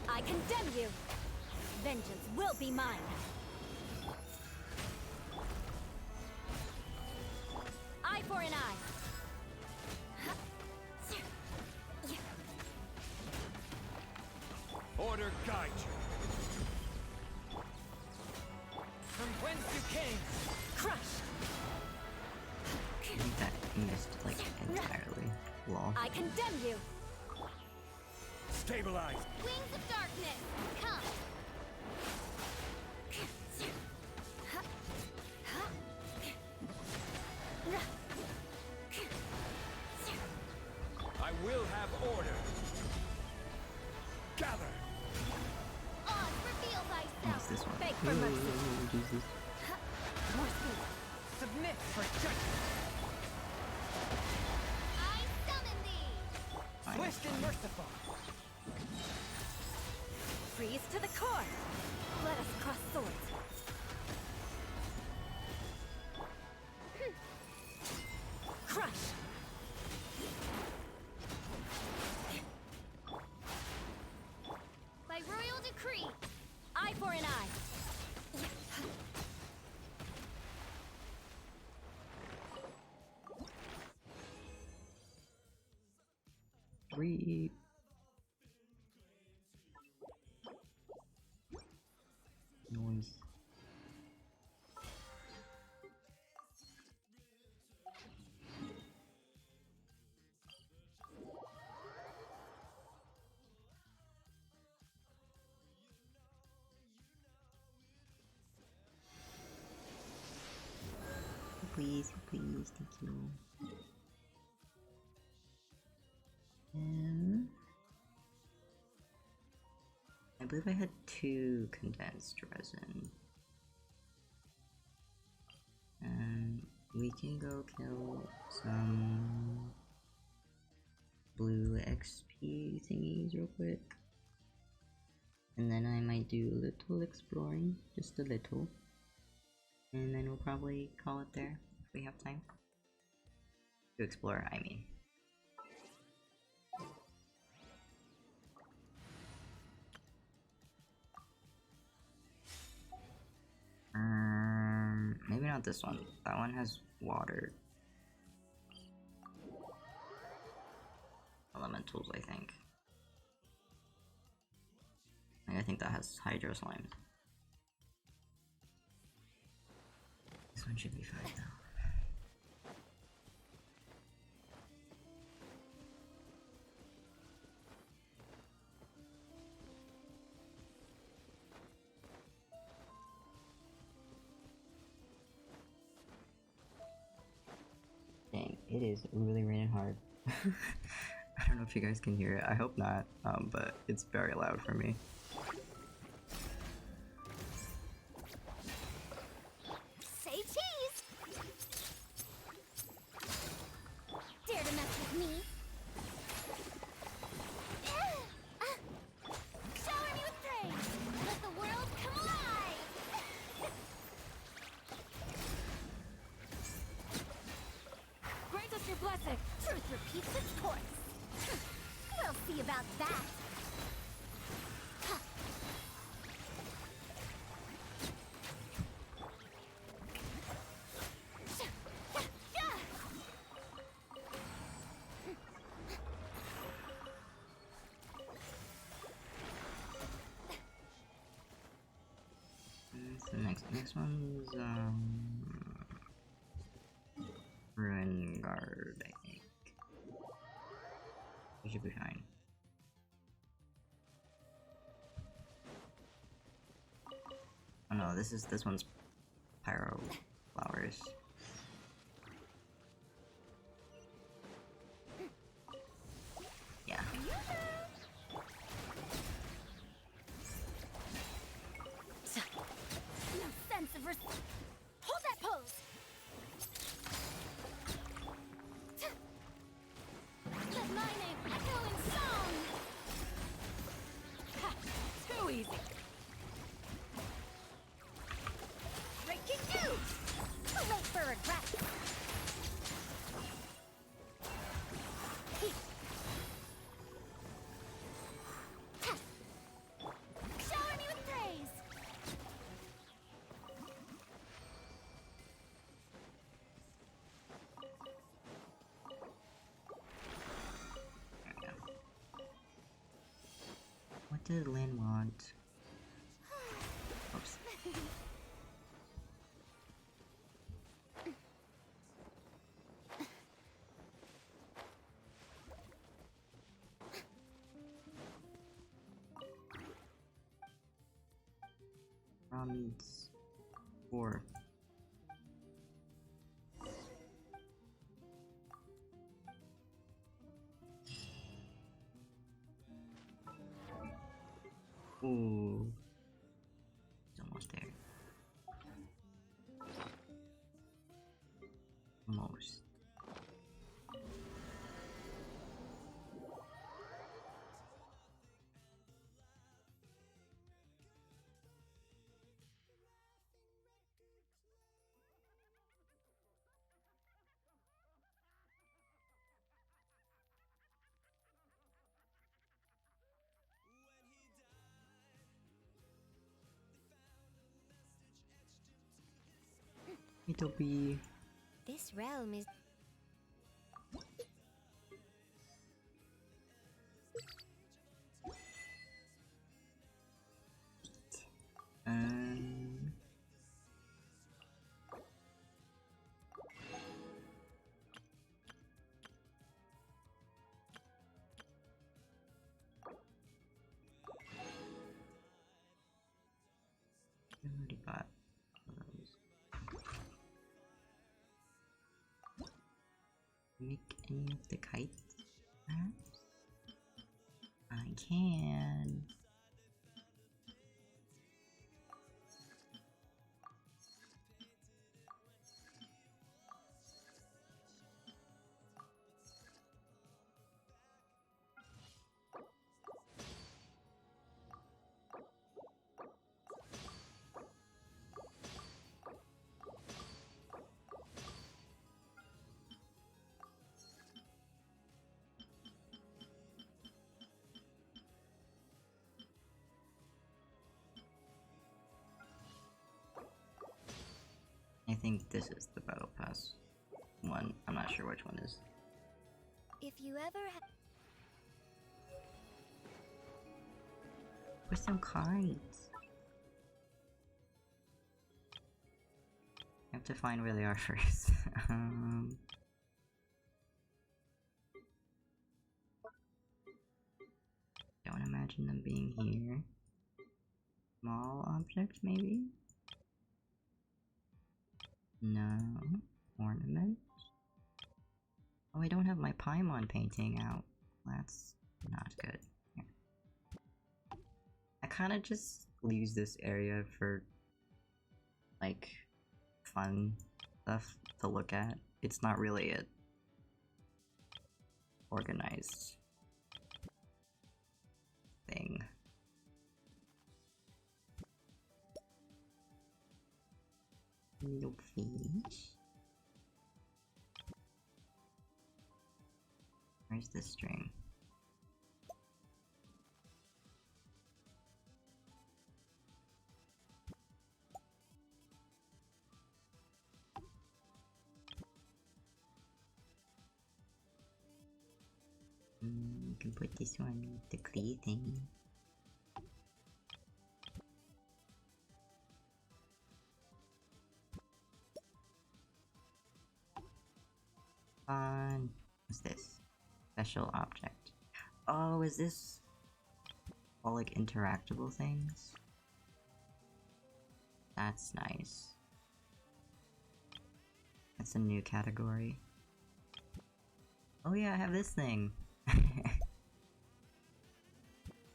I condemn you! Vengeance will be mine! Eye for an eye! Order guide you! From whence you came! Crush! I think that missed like entirely. Lol. I condemn you! Stabilize! Wings of darkness! Come! I will have order! Gather! Oz, reveal thyself! What's this one? Beg for mercy. Ooh, Jesus. More speed! Submit for judgment! I summon thee! Swift and merciful! Freeze to the core! Let us cross swords! Crush! By royal decree! Eye for an eye! Three. Noise. Please, please, thank you. I believe I had 2 condensed resin. We can go kill some blue XP thingies real quick. And then I might do a little exploring, just a little. And then we'll probably call it there if we have time. To explore, I mean. Maybe not not this one. That one has water. Elementals, I think. I think that has hydro slimes. This one should be fine though. Dang, it is really raining hard. I don't know if you guys can hear it. I hope not, but it's very loud for me. Say cheese! Dare to mess with me? Shower me with praise! Let the world come alive! Grant us your blessing. Truth repeats its course. We'll see about that. So next one's Ruin Guard, I think. We should be fine. Oh no, this one's Pyro Flowers. Yeah. No sense of hold that pose! Let my name echo in song! Ha! Too easy. Breaking news! Too late for regret! Shower me with praise! What did Lynn want? Oops. Round 4. Ooh. He's almost there. Almost. It'll be. This realm is... I already got those. Make any of the kites? Perhaps? I can. I think this is the battle pass one. I'm not sure which one is. If you ever Where's some cards? I have to find where they are first. Don't imagine them being here. Small object, maybe? No. Ornament? Oh, I don't have my Paimon painting out. That's not good. Here. I kinda just use this area for, like, fun stuff to look at. It's not really a organized thing. Little fish. Where's the string? You can put this one with the clay thing. Fun. What's this? Special object. Oh, is this all like interactable things? That's nice. That's a new category. Oh yeah, I have this thing.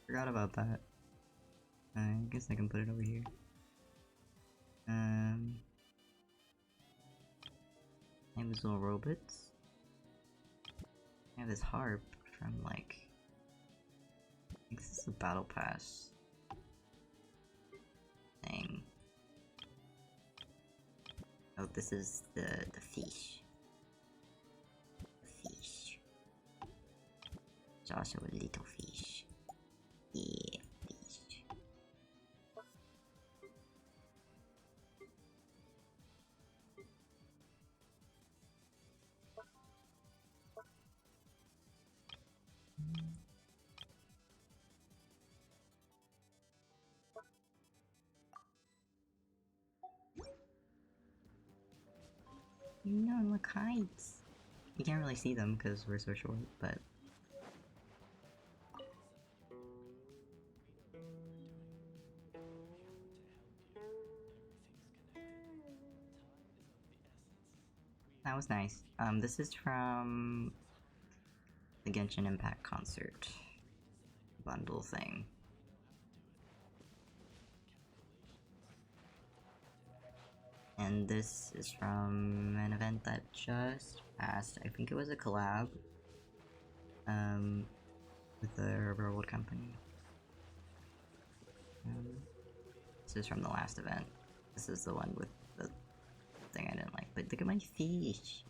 Forgot about that. I guess I can put it over here. I have these little robots. I have this harp from like, I think this is the battle pass thing. Oh, this is the fish. The fish. It's also a little fish. Yeah, fish. No, look, heights. You can't really see them because we're so short, but that was nice. This is from the Genshin Impact concert bundle thing. And this is from an event that just passed. I think it was a collab with the Railroad Company. This is from the last event. This is the one with the thing I didn't like. But look at my fish.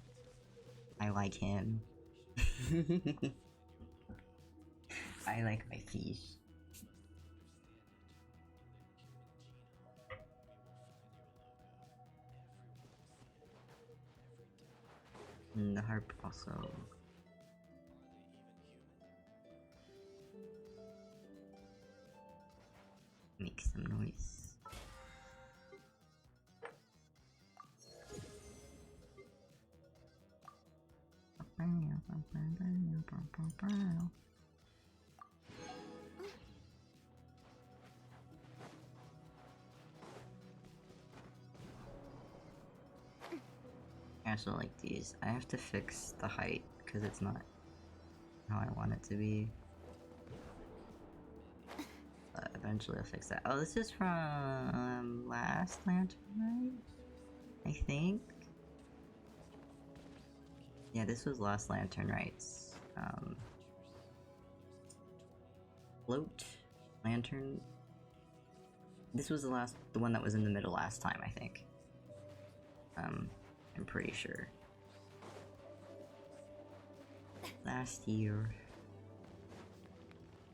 I like him. I like my fish. And the harp also. Makes some noise. I also like these. I have to fix the height because it's not how I want it to be. But eventually I'll fix that. Oh, this is from last Lantern, right? I think. Yeah, this was last Lantern Rites. Float Lantern. This was the one that was in the middle last time, I think. I'm pretty sure. Last year.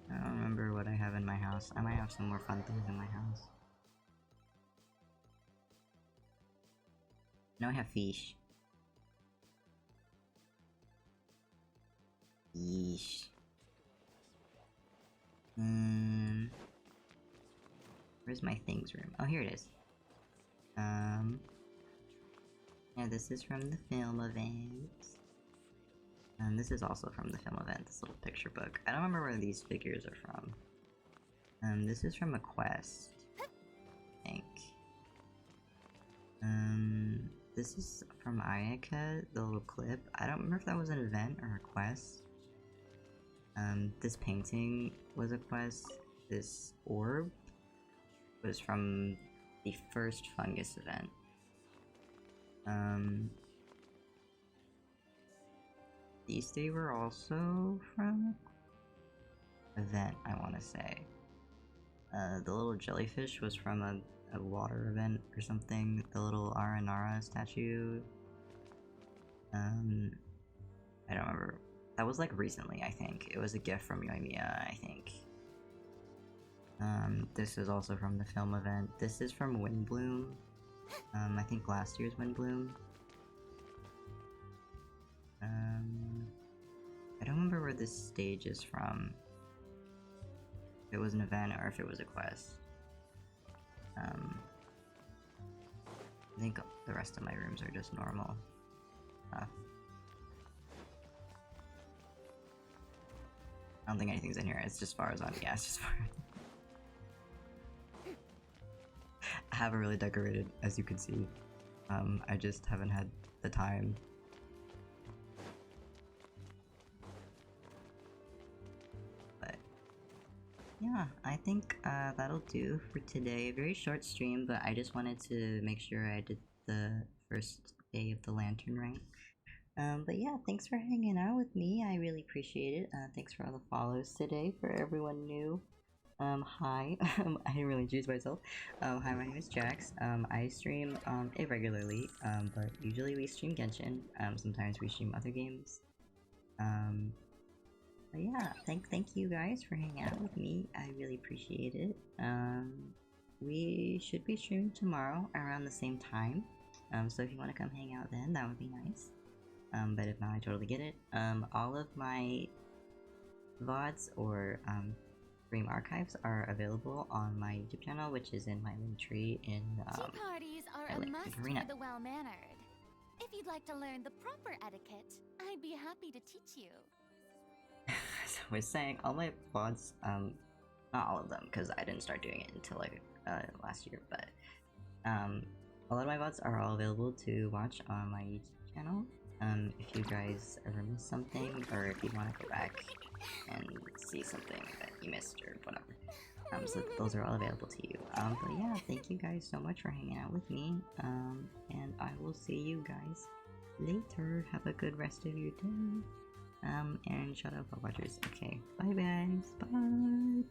I don't remember what I have in my house. I might have some more fun things in my house. Now I have fish. Yeesh. Where's my things room? Oh, here it is. Yeah, this is from the film event. And this is also from the film event, this little picture book. I don't remember where these figures are from. This is from a quest, I think. This is from Ayaka, the little clip. I don't remember if that was an event or a quest. This painting was a quest. This orb was from the first fungus event. These three were also from event, I want to say. The little jellyfish was from a water event or something. The little Aranara statue. I don't remember. That was like recently, I think. It was a gift from Yoimiya, I think. This is also from the film event. This is from Windbloom. I think last year's Windbloom. I don't remember where this stage is from. If it was an event or if it was a quest. I think the rest of my rooms are just normal. I don't think anything's in here. It's just Farazan. Yeah, it's just Farazan. I have it really decorated, as you can see. I just haven't had the time. But yeah, I think that'll do for today. A very short stream, but I just wanted to make sure I did the first day of the Lantern Rank. But yeah, thanks for hanging out with me. I really appreciate it. Thanks for all the follows today. For everyone new, hi. I didn't really introduce myself. Hi, my name is Jax. I stream irregularly, but usually we stream Genshin. Sometimes we stream other games. But yeah, thank you guys for hanging out with me. I really appreciate it. We should be streaming tomorrow around the same time. So if you want to come hang out then, that would be nice. But if not, I totally get it. All of my VODs or stream archives are available on my YouTube channel, which is in my link tree in Tea parties are a must for the well-mannered. If you'd like to learn the proper etiquette, I'd be happy to teach you. So we're saying all my VODs, not all of them, because I didn't start doing it until like last year, but a lot of my VODs are all available to watch on my YouTube channel. If you guys ever miss something, or if you want to go back and see something that you missed or whatever, so those are all available to you. But yeah, thank you guys so much for hanging out with me, and I will see you guys later. Have a good rest of your day, and shut up, watchers. Okay, bye guys, bye.